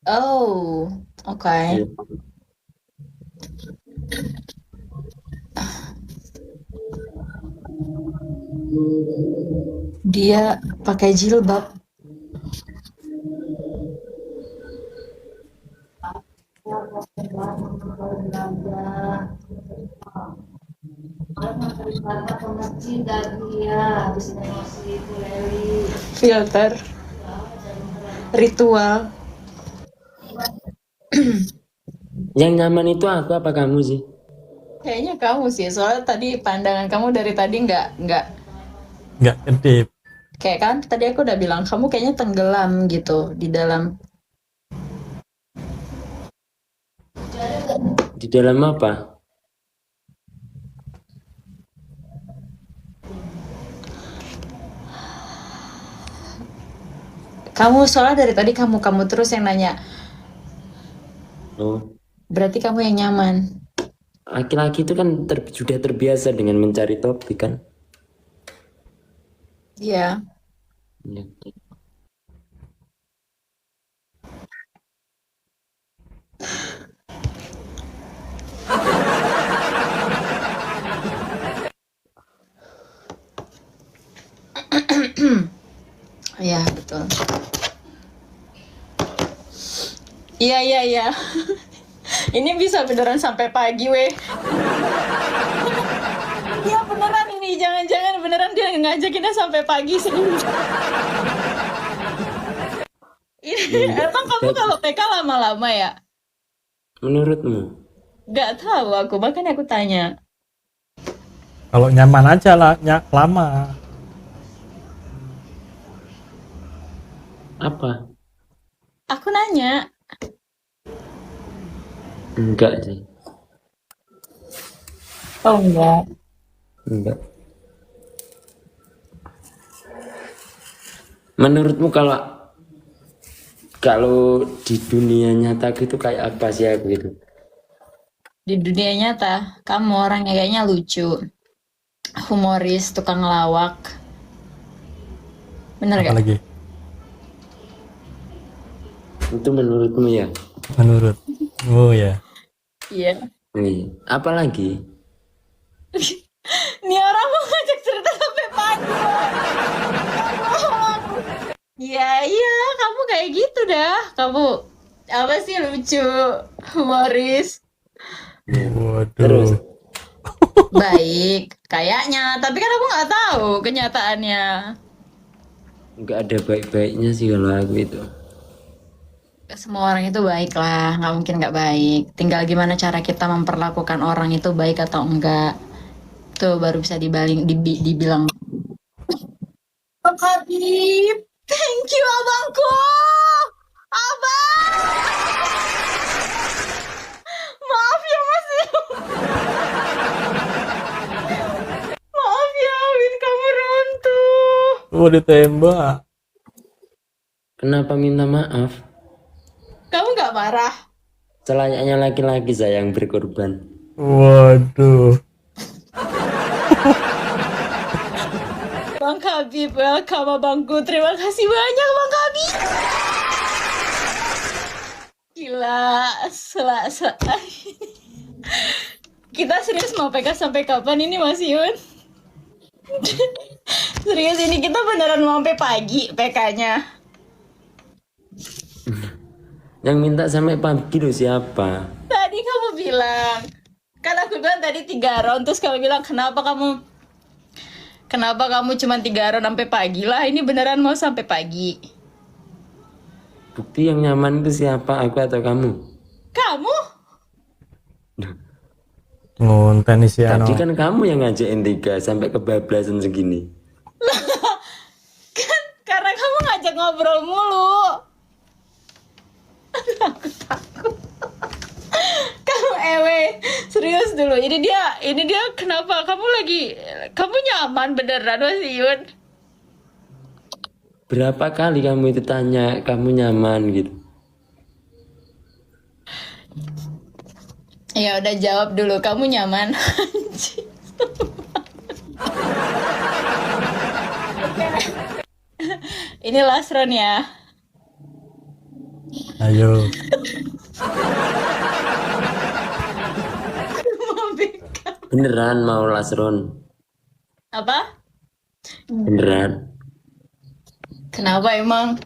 Oh, oke. Ayo. Dia pakai jilbab. Filter. Ritual. Yang nyaman itu aku apa kamu sih? Kayaknya kamu sih, soalnya tadi pandangan kamu dari tadi nggak Nggak kedip. kayak kan tadi aku udah bilang kamu kayaknya tenggelam gitu di dalam. Di dalam apa? Kamu soalnya dari tadi kamu terus yang nanya. Oh, Berarti kamu yang nyaman. laki-laki itu kan sudah terbiasa dengan mencari topik kan? Iya. Ya. Iya, betul. Iya. Ini bisa beneran sampai pagi, weh. Iya beneran ini, jangan-jangan beneran dia ngajakinnya sampai pagi sih. Ini emang kamu kalau PK lama-lama ya? Menurutmu? Gak tahu aku, makanya aku tanya. Kalau nyaman aja lah, lama. Apa? Aku nanya. Enggak sih. Oh enggak. Enggak. Menurutmu kalau di dunia nyata gitu kayak apa sih aku gitu? Di dunia nyata, kamu orang yang kayaknya lucu. Humoris, tukang ngelawak. Bener Apa gak? lagi? Itu menurutmu ya? Menurut. Oh ya. Iya. Iya. Apa lagi? Ini orang mau ngajak cerita sampai pagi. Iya, kamu kayak gitu dah. Kamu apa sih lucu, humoris, Terus Waduh. baik, kayaknya. Tapi kan aku nggak tahu kenyataannya. enggak ada baik-baiknya sih kalau aku itu. Semua orang itu baik lah, nggak mungkin nggak baik. Tinggal gimana cara kita memperlakukan orang itu baik atau enggak. Itu baru bisa dibilang. Bang Habib, thank you abangku. Abang, maaf ya Mas. Maaf ya, Win kamu runtuh. Oh ditembak. Kenapa minta maaf? Kamu nggak marah? Selayaknya laki-laki saya yang berkorban. Waduh. Bang Habib, welcome abangku. Terima kasih banyak Bang Habib. Gila, kita serius mau PK sampai kapan ini Mas Yun? Serius ini kita beneran mau sampai pagi PK-nya. Yang minta sampai pagi loh siapa? Tadi kamu bilang, kan aku bilang tadi 3 round, terus kamu bilang kenapa kamu cuma 3 round sampai pagi lah? Ini beneran mau sampai pagi. Bukti yang nyaman itu siapa? Aku atau kamu? Kamu? Ngonten nih si Ano. Tadi kan kamu yang ngajakin 3 sampai kebablasan segini. Kan karena kamu ngajak ngobrol mulu. Aku takut. Kamu serius dulu. Ini dia kenapa kamu nyaman beneran Mas Yun? Berapa kali kamu itu tanya kamu nyaman gitu? Ya udah jawab dulu, kamu nyaman? Ini last round ya. Ayo. Beneran mau last round? Apa? Beneran? Kenapa emang?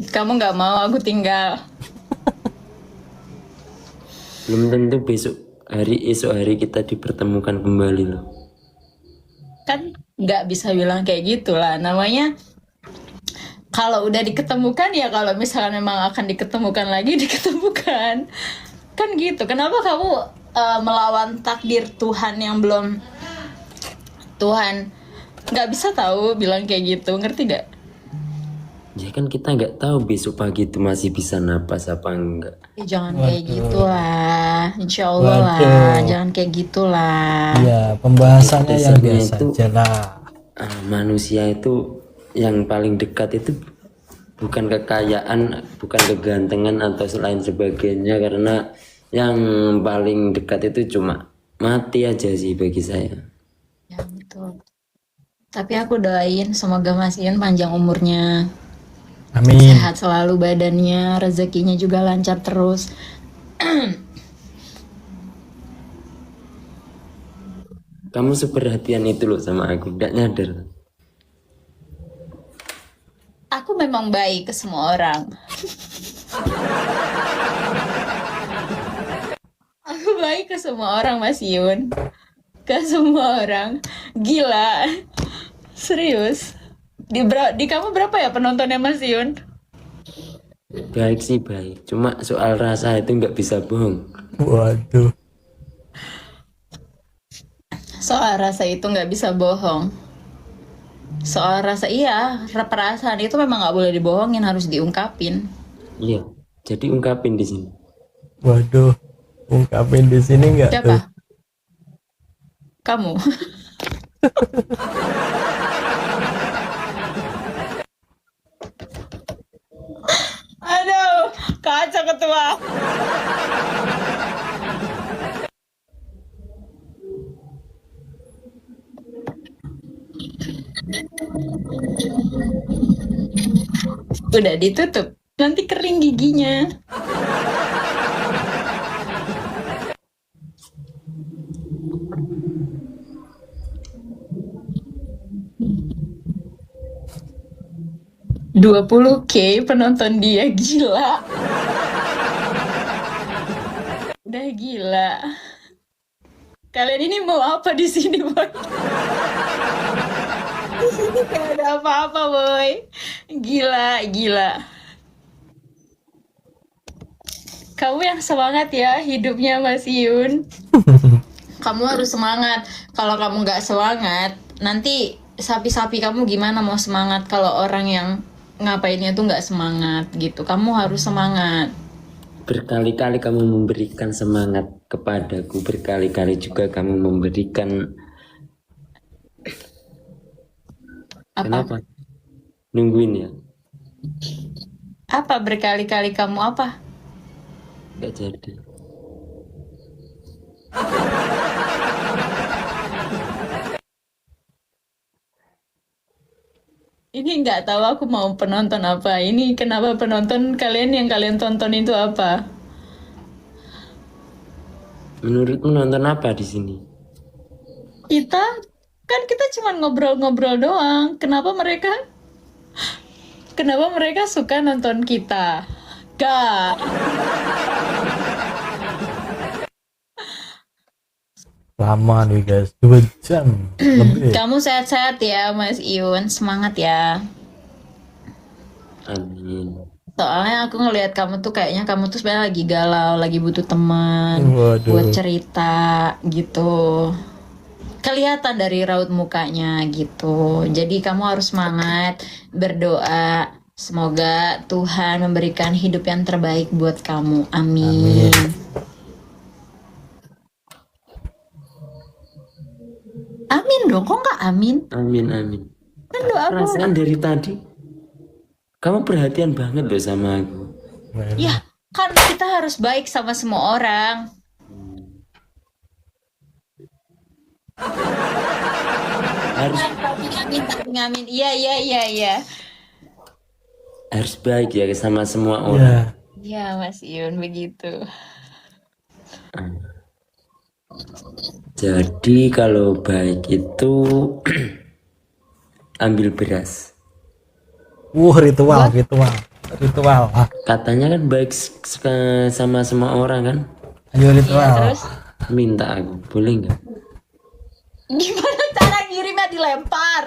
Kamu nggak mau aku tinggal? Belum tentu esok hari kita dipertemukan kembali loh. Kan nggak bisa bilang kayak gitu lah. Namanya kalau udah diketemukan ya, kalau misalnya memang akan diketemukan lagi, diketemukan. Kan gitu. Kenapa kamu melawan takdir Tuhan yang belum, Tuhan nggak bisa tahu bilang kayak gitu, ngerti gak? Ya kan kita nggak tahu besok pagi itu masih bisa napas apa enggak. Jangan kayak gitulah, insya Allah lah, Waduh. jangan kayak gitulah. Iya, pembahasannya yang Dasarnya biasa itu aja lah. manusia itu yang paling dekat itu bukan kekayaan, bukan kegantengan atau selain sebagainya, karena yang paling dekat itu cuma mati aja sih bagi saya. Ya betul. Tapi aku doain semoga Mas Ian panjang umurnya, Amin. sehat selalu badannya, rezekinya juga lancar terus. Kamu seperhatian itu loh sama aku, nggak nyadar. Aku memang baik ke semua orang. Aku baik ke semua orang, Mas Yun. Ke semua orang. Gila. Serius. Di kamu berapa ya penontonnya, Mas Yun? Baik sih baik, cuma soal rasa itu nggak bisa bohong. Waduh. Soal rasa itu nggak bisa bohong. Soal rasa, iya, perasaan itu memang nggak boleh dibohongin, harus diungkapin. Iya, jadi ungkapin di sini. Waduh. Ungkapin di sini nggak tuh? Siapa? Kamu. Aduh, kaca ketua. Udah ditutup, nanti kering giginya. $20K penonton dia, gila. Udah gila. Kalian ini mau apa di sini, boy? Di sini gak ada apa-apa, boy. Gila, gila. Kamu yang semangat ya hidupnya, Mas Yun. Kamu harus semangat. Kalau kamu nggak semangat, nanti sapi-sapi kamu gimana mau semangat kalau orang yang ngapainnya tuh nggak semangat gitu. Kamu harus semangat. Berkali-kali kamu memberikan semangat kepadaku, berkali-kali juga kamu memberikan. Apa? Kenapa? Nungguin ya? Apa berkali-kali kamu apa? Nggak jadi. Ini nggak tahu aku mau penonton apa. Ini kenapa penonton kalian yang kalian tonton itu apa? Menurutmu nonton apa di sini? Kita kan kita cuma ngobrol-ngobrol doang. Kenapa mereka suka nonton kita? Gak. Lama nih guys, 2 jam lebih. Kamu sehat-sehat ya, Mas Iun. Semangat ya. Amin. Soalnya aku ngelihat kamu tuh kayaknya kamu tuh sebenarnya lagi galau, lagi butuh teman Waduh. buat cerita gitu. Kelihatan dari raut mukanya gitu. Jadi kamu harus semangat, berdoa. Semoga Tuhan memberikan hidup yang terbaik buat kamu. Amin. Amin dong, kok nggak amin? Amin, amin. Kan doa aku. Perasaan dari tadi kamu perhatian banget loh sama aku. Ya, kan kita harus baik sama semua orang. harus Ngamin. Iya. harus baik ya sama semua Iya. orang. Iya, Mas Yun begitu. Jadi kalau baik itu ambil beras. Ritual. Ah, Katanya kan baik sama semua orang kan. ayo Iya, ritual. terus Minta aku, boleh nggak? gimana cara ngirimnya dilempar?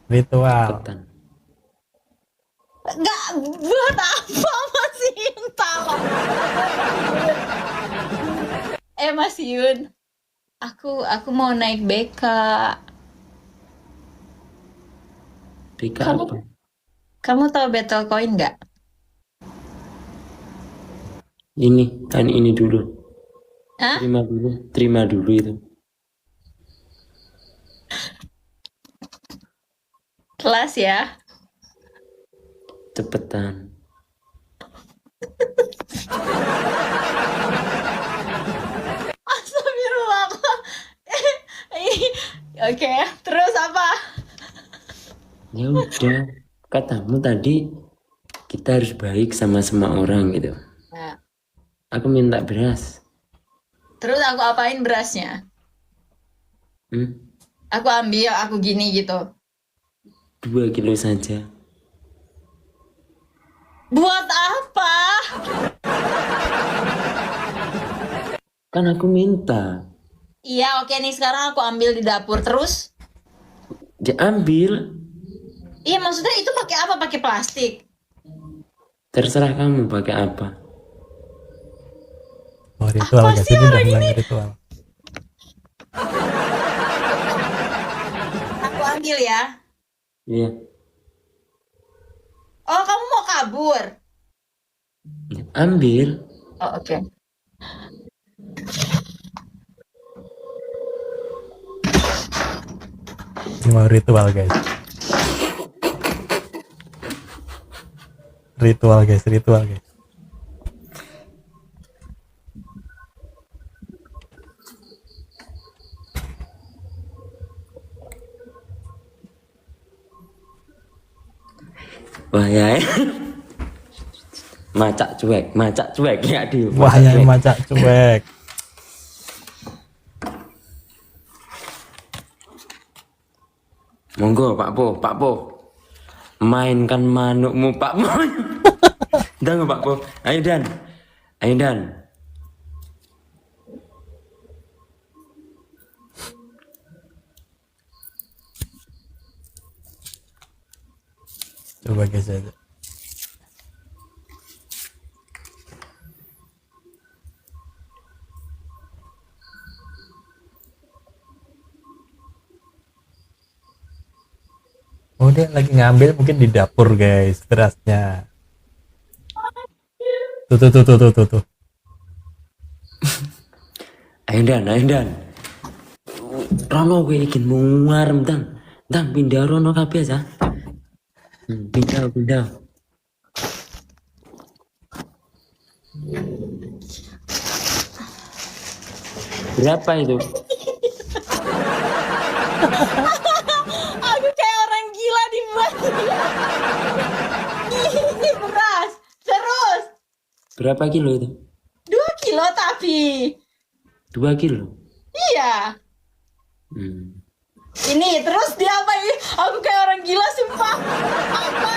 Ritual. Ketan. Enggak, buat apa Mas Yun tahu? Mas Yun, aku mau naik BK. Bika Kamu apa? kamu tahu Battle Coin nggak? Ini kan ini dulu. Hah? Terima dulu itu. Kelas ya? Cepetan. Astagfirullah. Oke, terus apa? Ya udah, katamu tadi kita harus baik sama semua orang gitu. Nah, Aku minta beras. terus aku apain berasnya? Aku ambil, aku gini gitu. 2 kilo saja. Buat apa? Kan aku minta. Iya, oke nih sekarang aku ambil di dapur terus. Diambil. Iya, maksudnya itu pakai apa? Pakai plastik. Terserah kamu pakai apa. Ritual Apa guys, sih ini udah orang mulai ini? ritual. Aku ambil ya. Iya. Oh, kamu mau kabur? Ambil. Oh, oke. Ini mau ritual guys. Ritual guys. Wah ya. Macak cuek ya di. Wah ya macak cuek. Monggo Pak Po. Mainkan manukmu Pak Po. Dan Pak Po. Ayo Dan. Coba guys aja. Oh dia lagi ngambil mungkin di dapur guys berasnya. Tuh. Ayo Dan. Rono gue ingin mungarem Dan pindah Rono kabeh aja. Pindah. Berapa itu? Aku kayak orang gila dibuat. Ini beras. Terus Berapa kilo itu? 2 kilo tapi. 2 kilo. Iya. Ini terus dia apa ini? Aku kayak orang gila sumpah. Apa?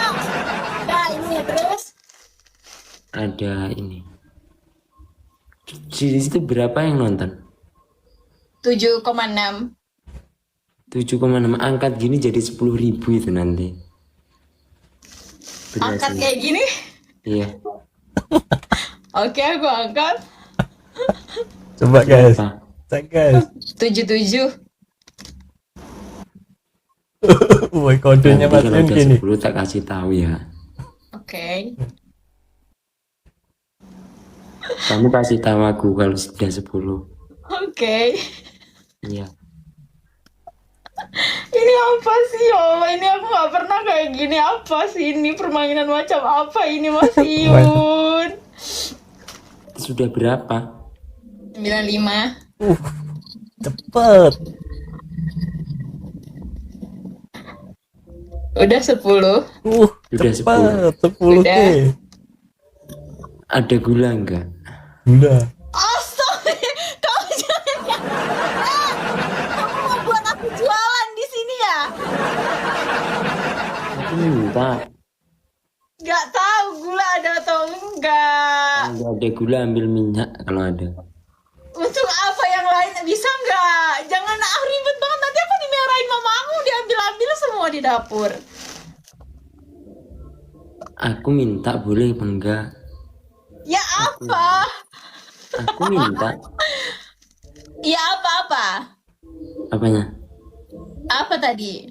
Nah ini terus. Ada ini. Di situ berapa yang nonton? 7,6. 7,6. Angkat gini jadi 10.000 itu nanti. Angkat kayak gini? Iya. Oke, aku angkat. Coba guys. Berapa? Cek guys. 77. Woi kodenya Nanti kalau Mas Yun udah gini. 10 tak kasih tahu ya. Oke. Kamu kasih tahu aku kalau sudah 10. Oke. Iya. Ini apa sih ya Allah? Ini aku gak pernah kayak gini. Apa sih ini? Permainan macam apa ini Mas Yun? Sudah berapa? 95. Cepet. Udah 10. Udah cepat 10K. Udah. Ada gula enggak? Udah. Astaga, kamu jangan. Kamu mau buat aku jualan di sini ya? Aku minta. Gak tahu gula ada atau enggak. Kalau ada gula ambil minyak kalau ada. Untuk apa yang lain bisa nggak? Jangan ribet banget, nanti aku dimarahin mama aku, diambil-ambil semua di dapur. Aku minta boleh apa enggak? Ya apa? Aku minta. Ya apa-apa? Apanya? Apa tadi?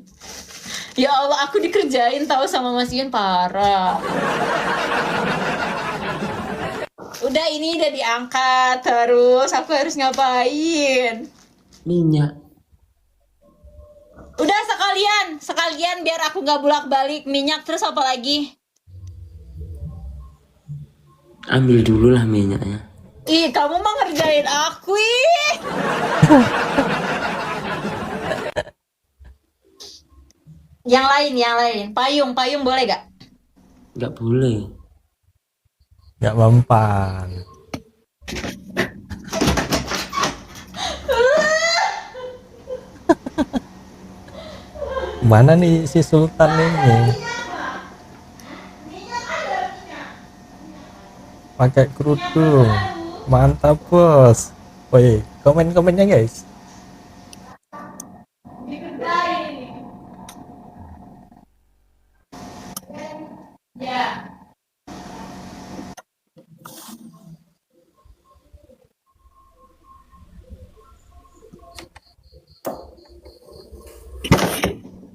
Ya Allah, aku dikerjain tahu sama Mas Yun, parah. Udah, ini udah diangkat, terus aku harus ngapain? Minyak. Udah sekalian biar aku nggak bolak-balik minyak, terus apa lagi? Ambil dulu lah minyaknya. Ih, kamu mah ngerjain aku, ih. Yang lain. Payung boleh gak? Enggak boleh. Nggak mempan. Mana nih si Sultan ini? Pakai kerudung. Mantap, bos. Woi, komen-komennya, guys. Ya.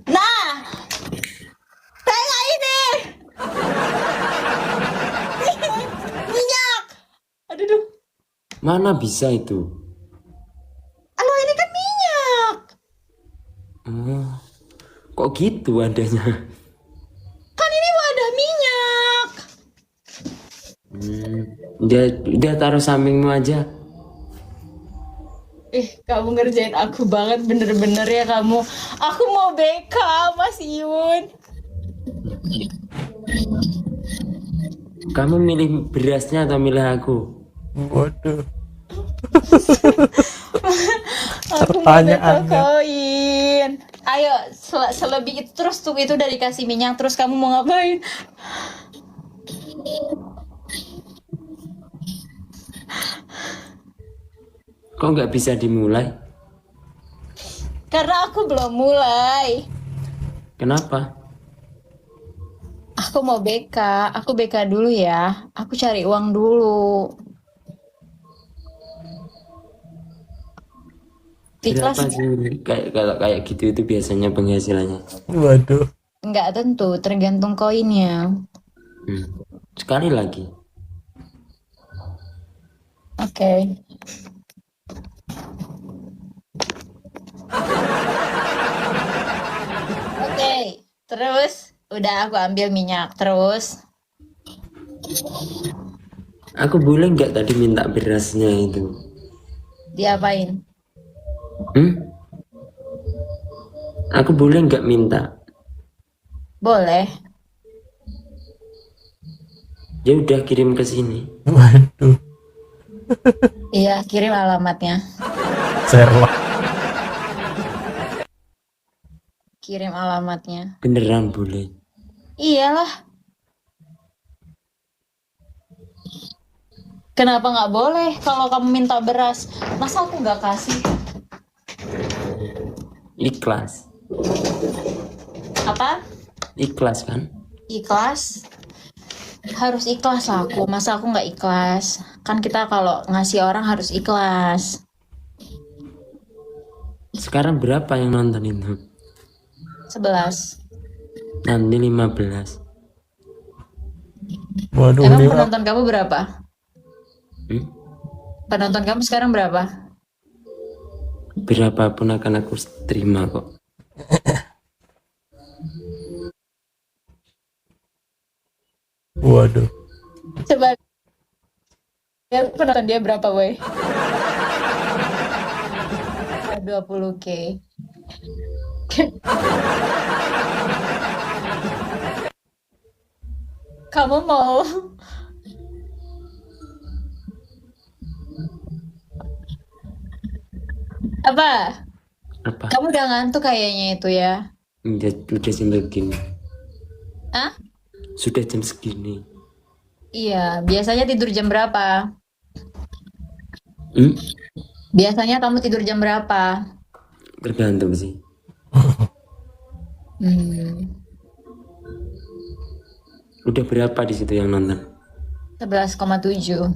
Nah, tengok ini. Minyak. Aduh. Mana bisa itu? Aloh, ini kan minyak. Oh, kok gitu adanya? Kan ini wadah minyak. Dia taruh sampingmu aja. Kamu ngerjain aku banget, bener-bener ya kamu. Aku mau BK, Mas Yun. Kamu milih berasnya atau milih aku? Waduh. Aku mau Pertanyaannya. BK koin. Ayo, selebih itu terus tuh, itu udah dikasih minyak, terus kamu mau ngapain? Kok nggak bisa dimulai? Karena aku belum mulai. Kenapa? Aku mau BK, aku BK dulu ya. Aku cari uang dulu. Berapa Ikhlas sih kalau kayak gitu itu biasanya penghasilannya? Waduh. nggak tentu, tergantung koinnya. Sekali lagi. Oke. Oke, terus udah aku ambil minyak, terus Aku boleh nggak tadi minta berasnya itu? diapain? Aku boleh nggak minta? Boleh. Ya udah kirim ke sini. Waduh. Iya, kirim alamatnya. Serwak. Kirim alamatnya. Beneran boleh. Iyalah. Kenapa nggak boleh kalau kamu minta beras? Masa aku nggak kasih? Ikhlas. Apa? Ikhlas kan? Ikhlas? Harus ikhlas lah aku. Masa aku nggak ikhlas? Kan kita kalau ngasih orang harus ikhlas. Sekarang berapa yang nonton itu? 11. Nanti 15. Waduh, Emang lima. penonton kamu berapa? Penonton kamu sekarang berapa? Berapapun akan aku terima kok. Waduh. Coba lihat penonton dia berapa, boy? 20K. Kamu mau apa? Apa? Kamu udah ngantuk kayaknya itu ya. Udah jam segini. Ah? Sudah jam segini. Iya, biasanya tidur jam berapa? Hmm? Biasanya kamu tidur jam berapa? Tergantung sih. Hmm, Udah berapa di situ yang nonton? 11,7.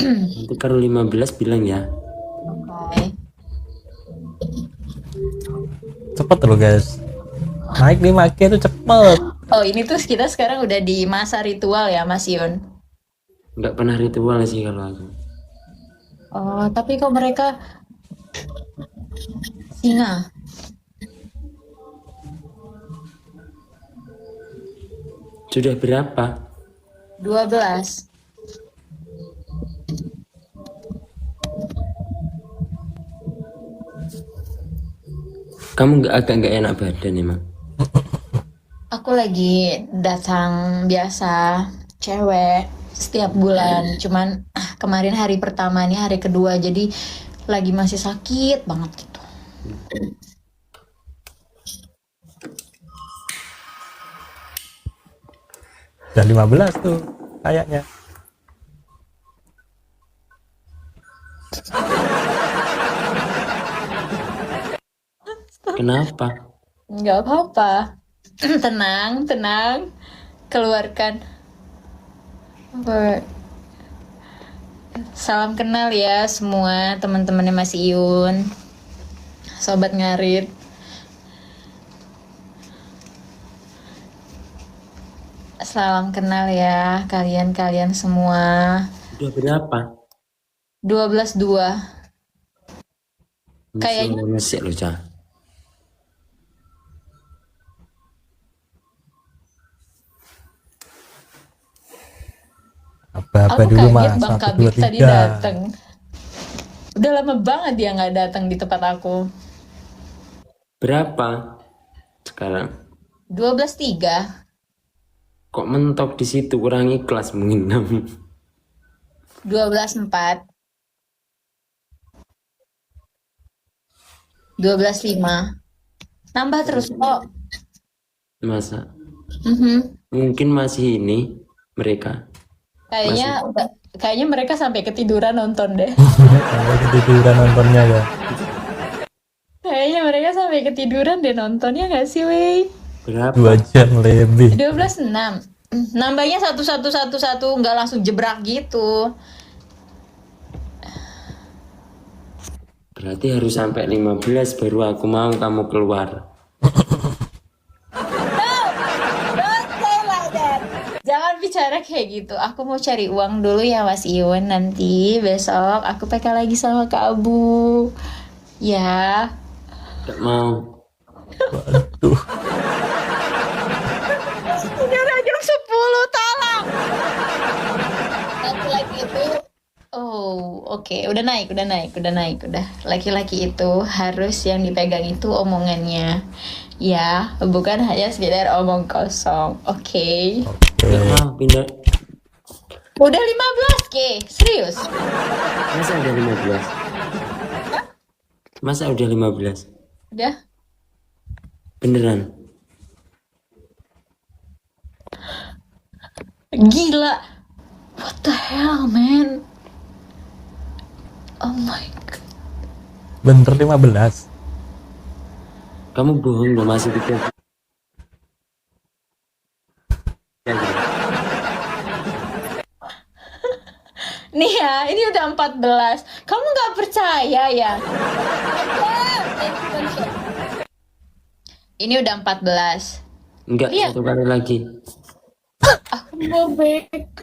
Nanti kalau 15 bilang ya. Oke. Cepet loh guys. Naik 5K itu cepet. Oh, ini tuh kita sekarang udah di masa ritual ya, Mas Yun. Nggak pernah ritual sih kalau aku. Oh, tapi kok mereka singa? Sudah berapa? 12. Kamu agak nggak enak badan emang. Aku lagi datang biasa cewek setiap bulan. Cuman kemarin hari pertama nih hari kedua jadi lagi masih sakit banget gitu. Udah 15 tuh kayaknya. Kenapa? Nggak apa-apa. Tenang, tenang. Keluarkan. Apa? Salam kenal ya semua teman-temannya Mas Iyun. Sobat Ngarit. Salam kenal ya kalian-kalian semua. Udah berapa? 12,2. Kayaknya masih loh, Cah. Apa-apa aku dulu kaget mas. Bang 1, Kabir 2, tadi 3. datang. Udah lama banget dia nggak datang di tempat aku. Berapa sekarang? 12,3. Kok mentok di situ, kurang ikhlas mungkin. 12,4. 12,5. Nambah terus kok. Masa? Mhm. Mungkin masih ini mereka. Kayaknya mereka sampai ketiduran nonton deh. Sampai ketiduran nontonnya ya. Kayaknya mereka sampai ketiduran deh nontonnya nggak sih, Wei? Berapa? 2 jam lebih. 12,6. Nambahnya satu nggak langsung jebrak gitu. Berarti harus sampai 15 baru aku mau kamu keluar. Don't say like that. Jangan bicara kayak gitu. Aku mau cari uang dulu ya Mas Iwan. Nanti besok aku PK lagi sama Kak Abu. Ya. Gak mau. Waduh. Udah jam 10, tolong. Laki-laki itu oke. Udah naik. Udah. Laki-laki itu harus yang dipegang itu omongannya. Ya, bukan hanya sekedar omong kosong. Oke. Gak mau pindah. Udah 15K, serius. Masa udah 15? Masa udah 15? Udah. Beneran? Gila. What the hell, man? Oh my god. Bener 15. Kamu bohong loh, masih pikir. Nih ya, ini udah 14. Kamu nggak percaya ya? Ini udah 14. Enggak, Iya. satu kali lagi. Aku mau BK.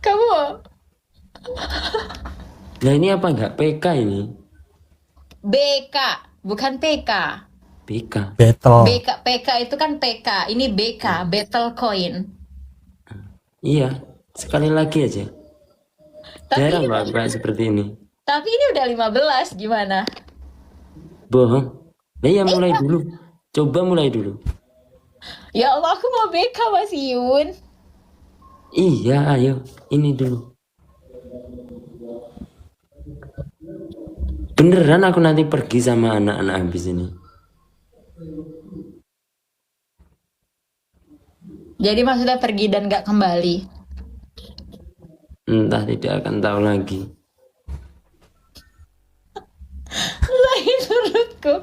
Kamu mau? Nah ini apa enggak PK ini? BK, bukan PK. PK. Battle. PK itu kan PK. Ini BK, Battle Coin. Iya, sekali lagi aja. Tapi Jarang ini, loh kayak seperti ini. tapi ini udah 15, gimana? Bohong. Nah, ya mulai dulu. Coba mulai dulu. Ya Allah, aku mau BK Mas Yun. Iya, ayo. Ini dulu. Beneran aku nanti pergi sama anak-anak habis ini. Jadi maksudnya pergi dan gak kembali. Entah, tidak akan tahu lagi. Lain menurutku.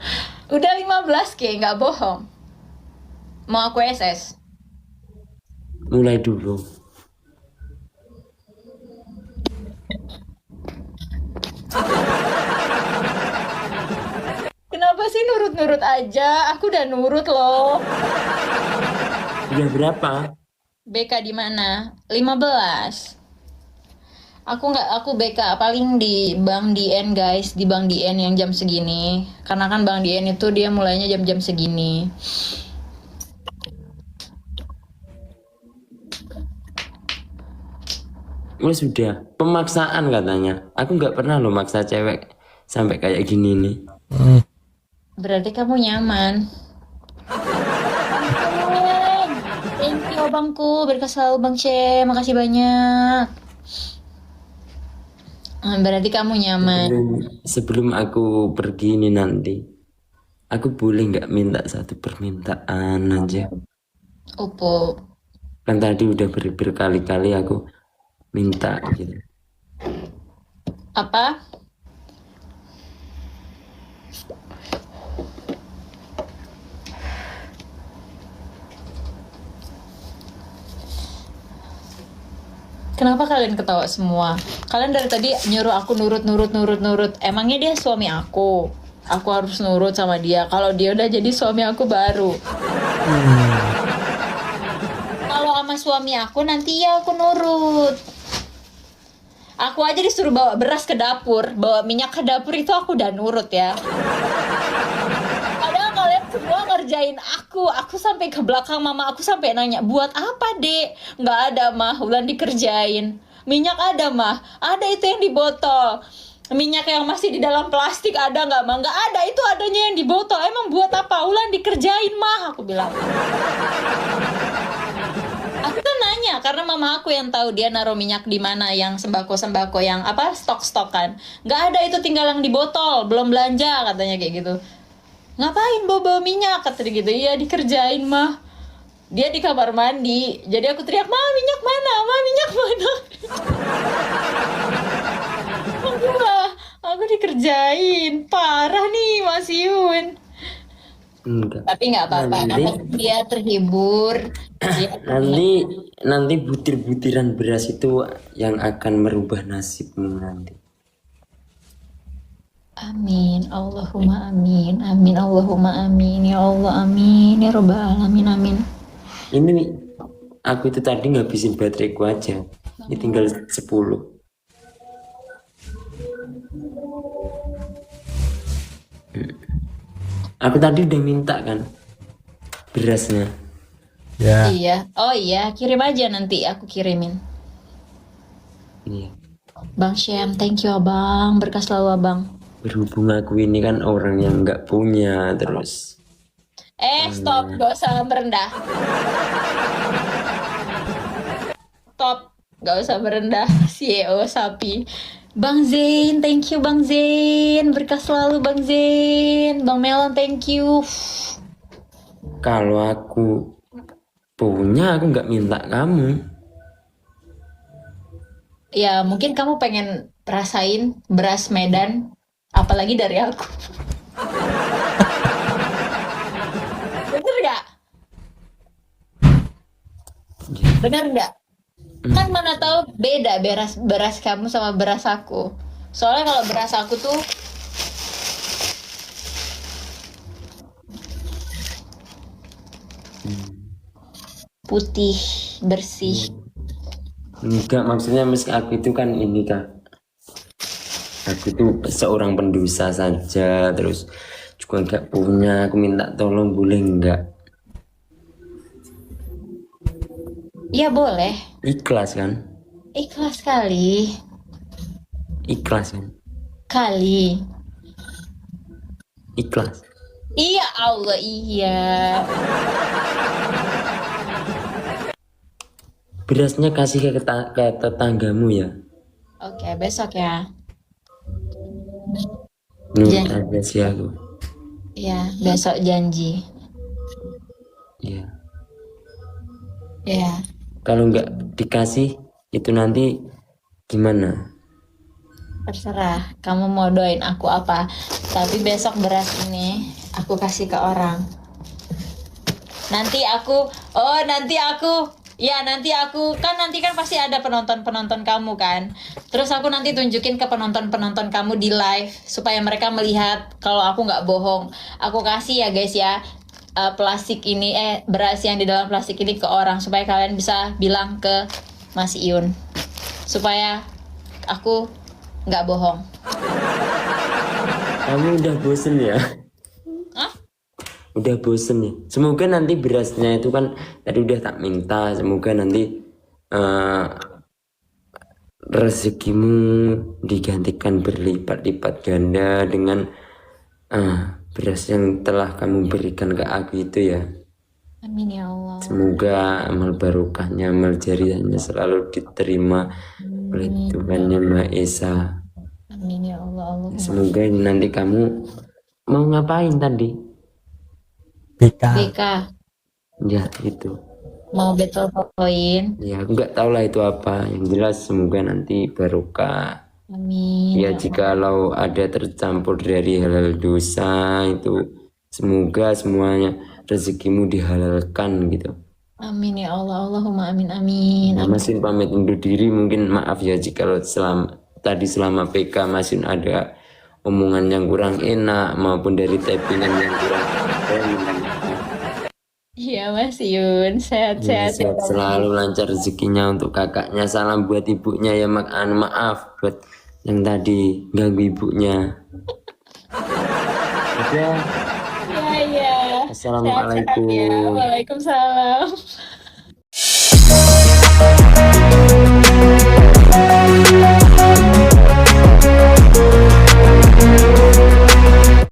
Udah 15 nggak bohong. Mau aku SS. Mulai dulu. Kenapa sih nurut-nurut aja? Aku udah nurut loh. Udah berapa? BK di mana? 15. Aku BK paling di Bang Dien guys, di Bang Dien yang jam segini. Karena kan Bang Dien itu dia mulainya jam-jam segini. Oh, sudah. Pemaksaan katanya. Aku nggak pernah lo maksa cewek sampai kayak gini nih. Berarti kamu nyaman. Amin. Thank you Bangku, berkah selalu Bang C. Makasih banyak. Berarti kamu nyaman. Sebelum aku pergi ini nanti, aku boleh nggak minta satu permintaan aja? Opo. Kan tadi udah berkali-kali aku minta gitu. Apa? Kenapa kalian ketawa semua? Kalian dari tadi nyuruh aku nurut. Emangnya dia suami aku? Aku harus nurut sama dia. Kalau dia udah jadi suami aku baru. Kalau sama suami aku nanti ya aku nurut. Aku aja disuruh bawa beras ke dapur, bawa minyak ke dapur itu aku udah nurut ya. Padahal kalian semua ngerjain aku. Aku sampai ke belakang mama aku sampai nanya, buat apa dek? Nggak ada mah, Ulan dikerjain. Minyak ada mah, ada itu yang di botol. Minyak yang masih di dalam plastik ada nggak mah? Nggak ada, itu adanya yang di botol. Emang buat apa? Ulan dikerjain mah, aku bilang. Aku kan nanya karena mama aku yang tahu dia naruh minyak di mana, yang sembako yang apa stok-stokan. Nggak ada, itu tinggal yang di botol, belum belanja katanya kayak gitu. Ngapain bawa minyak kata dia gitu. Iya dikerjain mah. Dia di kamar mandi. Jadi aku teriak, "Ma, minyak mana? Ma, minyak mana?" Aku dikerjain. Parah nih Mas Yun. Enggak. Tapi nggak apa-apa. Dia terhibur. Nanti butir-butiran beras itu yang akan merubah nasibmu nanti. Amin, Allahumma amin, amin, Allahumma amin, ya Allah amin, ya Rabbal alamin, amin. Ini nih, aku itu tadi ngabisin bateraiku aja. Ini tinggal 10. Aku tadi udah minta kan berasnya. Ya. Iya, oh iya, kirim aja nanti aku kirimin. Iya. Bang Syam, thank you abang, berkah selalu abang. Berhubung aku ini kan orang yang nggak punya terus. Stop, gak usah merendah. Stop, gak usah merendah, CEO sapi. Bang Zain, thank you Bang Zain, berkah selalu Bang Zain. Bang Melon, thank you. Kalau aku punya, aku nggak minta kamu. Ya mungkin kamu pengen rasain beras Medan, apalagi dari aku. Bener gak? Bener gak? Kan mana tahu beda beras kamu sama beras aku. Soalnya kalau beras aku tuh putih, bersih. Enggak, maksudnya meski aku itu kan ini Kak. Aku tuh seorang pendosa saja, terus juga nggak punya. Aku minta tolong boleh nggak? Iya boleh. Ikhlas kan? Ikhlas kali. Ikhlas kan? Kali. Ikhlas. Iya Allah, iya. Berasnya kasih ke tetanggamu ya. Oke, besok ya. Nih Janji. ada sih aku. Iya, besok janji. Iya. Iya. Kalau nggak dikasih itu nanti gimana? Terserah, kamu mau doain aku apa. Tapi besok beras ini aku kasih ke orang. Nanti aku, nanti kan pasti ada penonton-penonton kamu kan. Terus aku nanti tunjukin ke penonton-penonton kamu di live supaya mereka melihat kalau aku nggak bohong. Aku kasih ya guys ya, beras yang di dalam plastik ini ke orang supaya kalian bisa bilang ke Mas Iun supaya aku nggak bohong. Kamu udah bosen ya? Hah? Udah bosen ya? Semoga nanti berasnya itu kan tadi udah tak minta. Semoga nanti eh, rezekimu digantikan berlipat-lipat ganda dengan beras yang telah kamu berikan ke aku itu ya. Amin ya Allah. Semoga amal barokahnya, amal jariahnya selalu diterima oleh Tuhan Yang Maha Esa. Amin ya Allah. Allahumma. Semoga nanti kamu mau ngapain tadi? BK. BK Ya itu. mau battle poin. Ya aku nggak tahu lah itu apa. Yang jelas semoga nanti barokah. Amin Ya ya Allah. jikalau ada tercampur dari halal dosa itu semoga semuanya rezekimu dihalalkan gitu. Amin ya Allah. Allahumma amin amin. Nah, Amin. Masin pamit undur diri, mungkin maaf ya jika selama PK Masin ada omongan yang kurang enak maupun dari typingan yang kurang enak. Iya Mas Yun, Ya, sehat-sehat ya. sehat selalu, lancar rezekinya untuk kakaknya. Salam buat ibunya ya, maaf buat yang tadi ganggu ibunya. Oke, Iya iya. Sehat-sehat ya. assalamualaikum. Waalaikumsalam.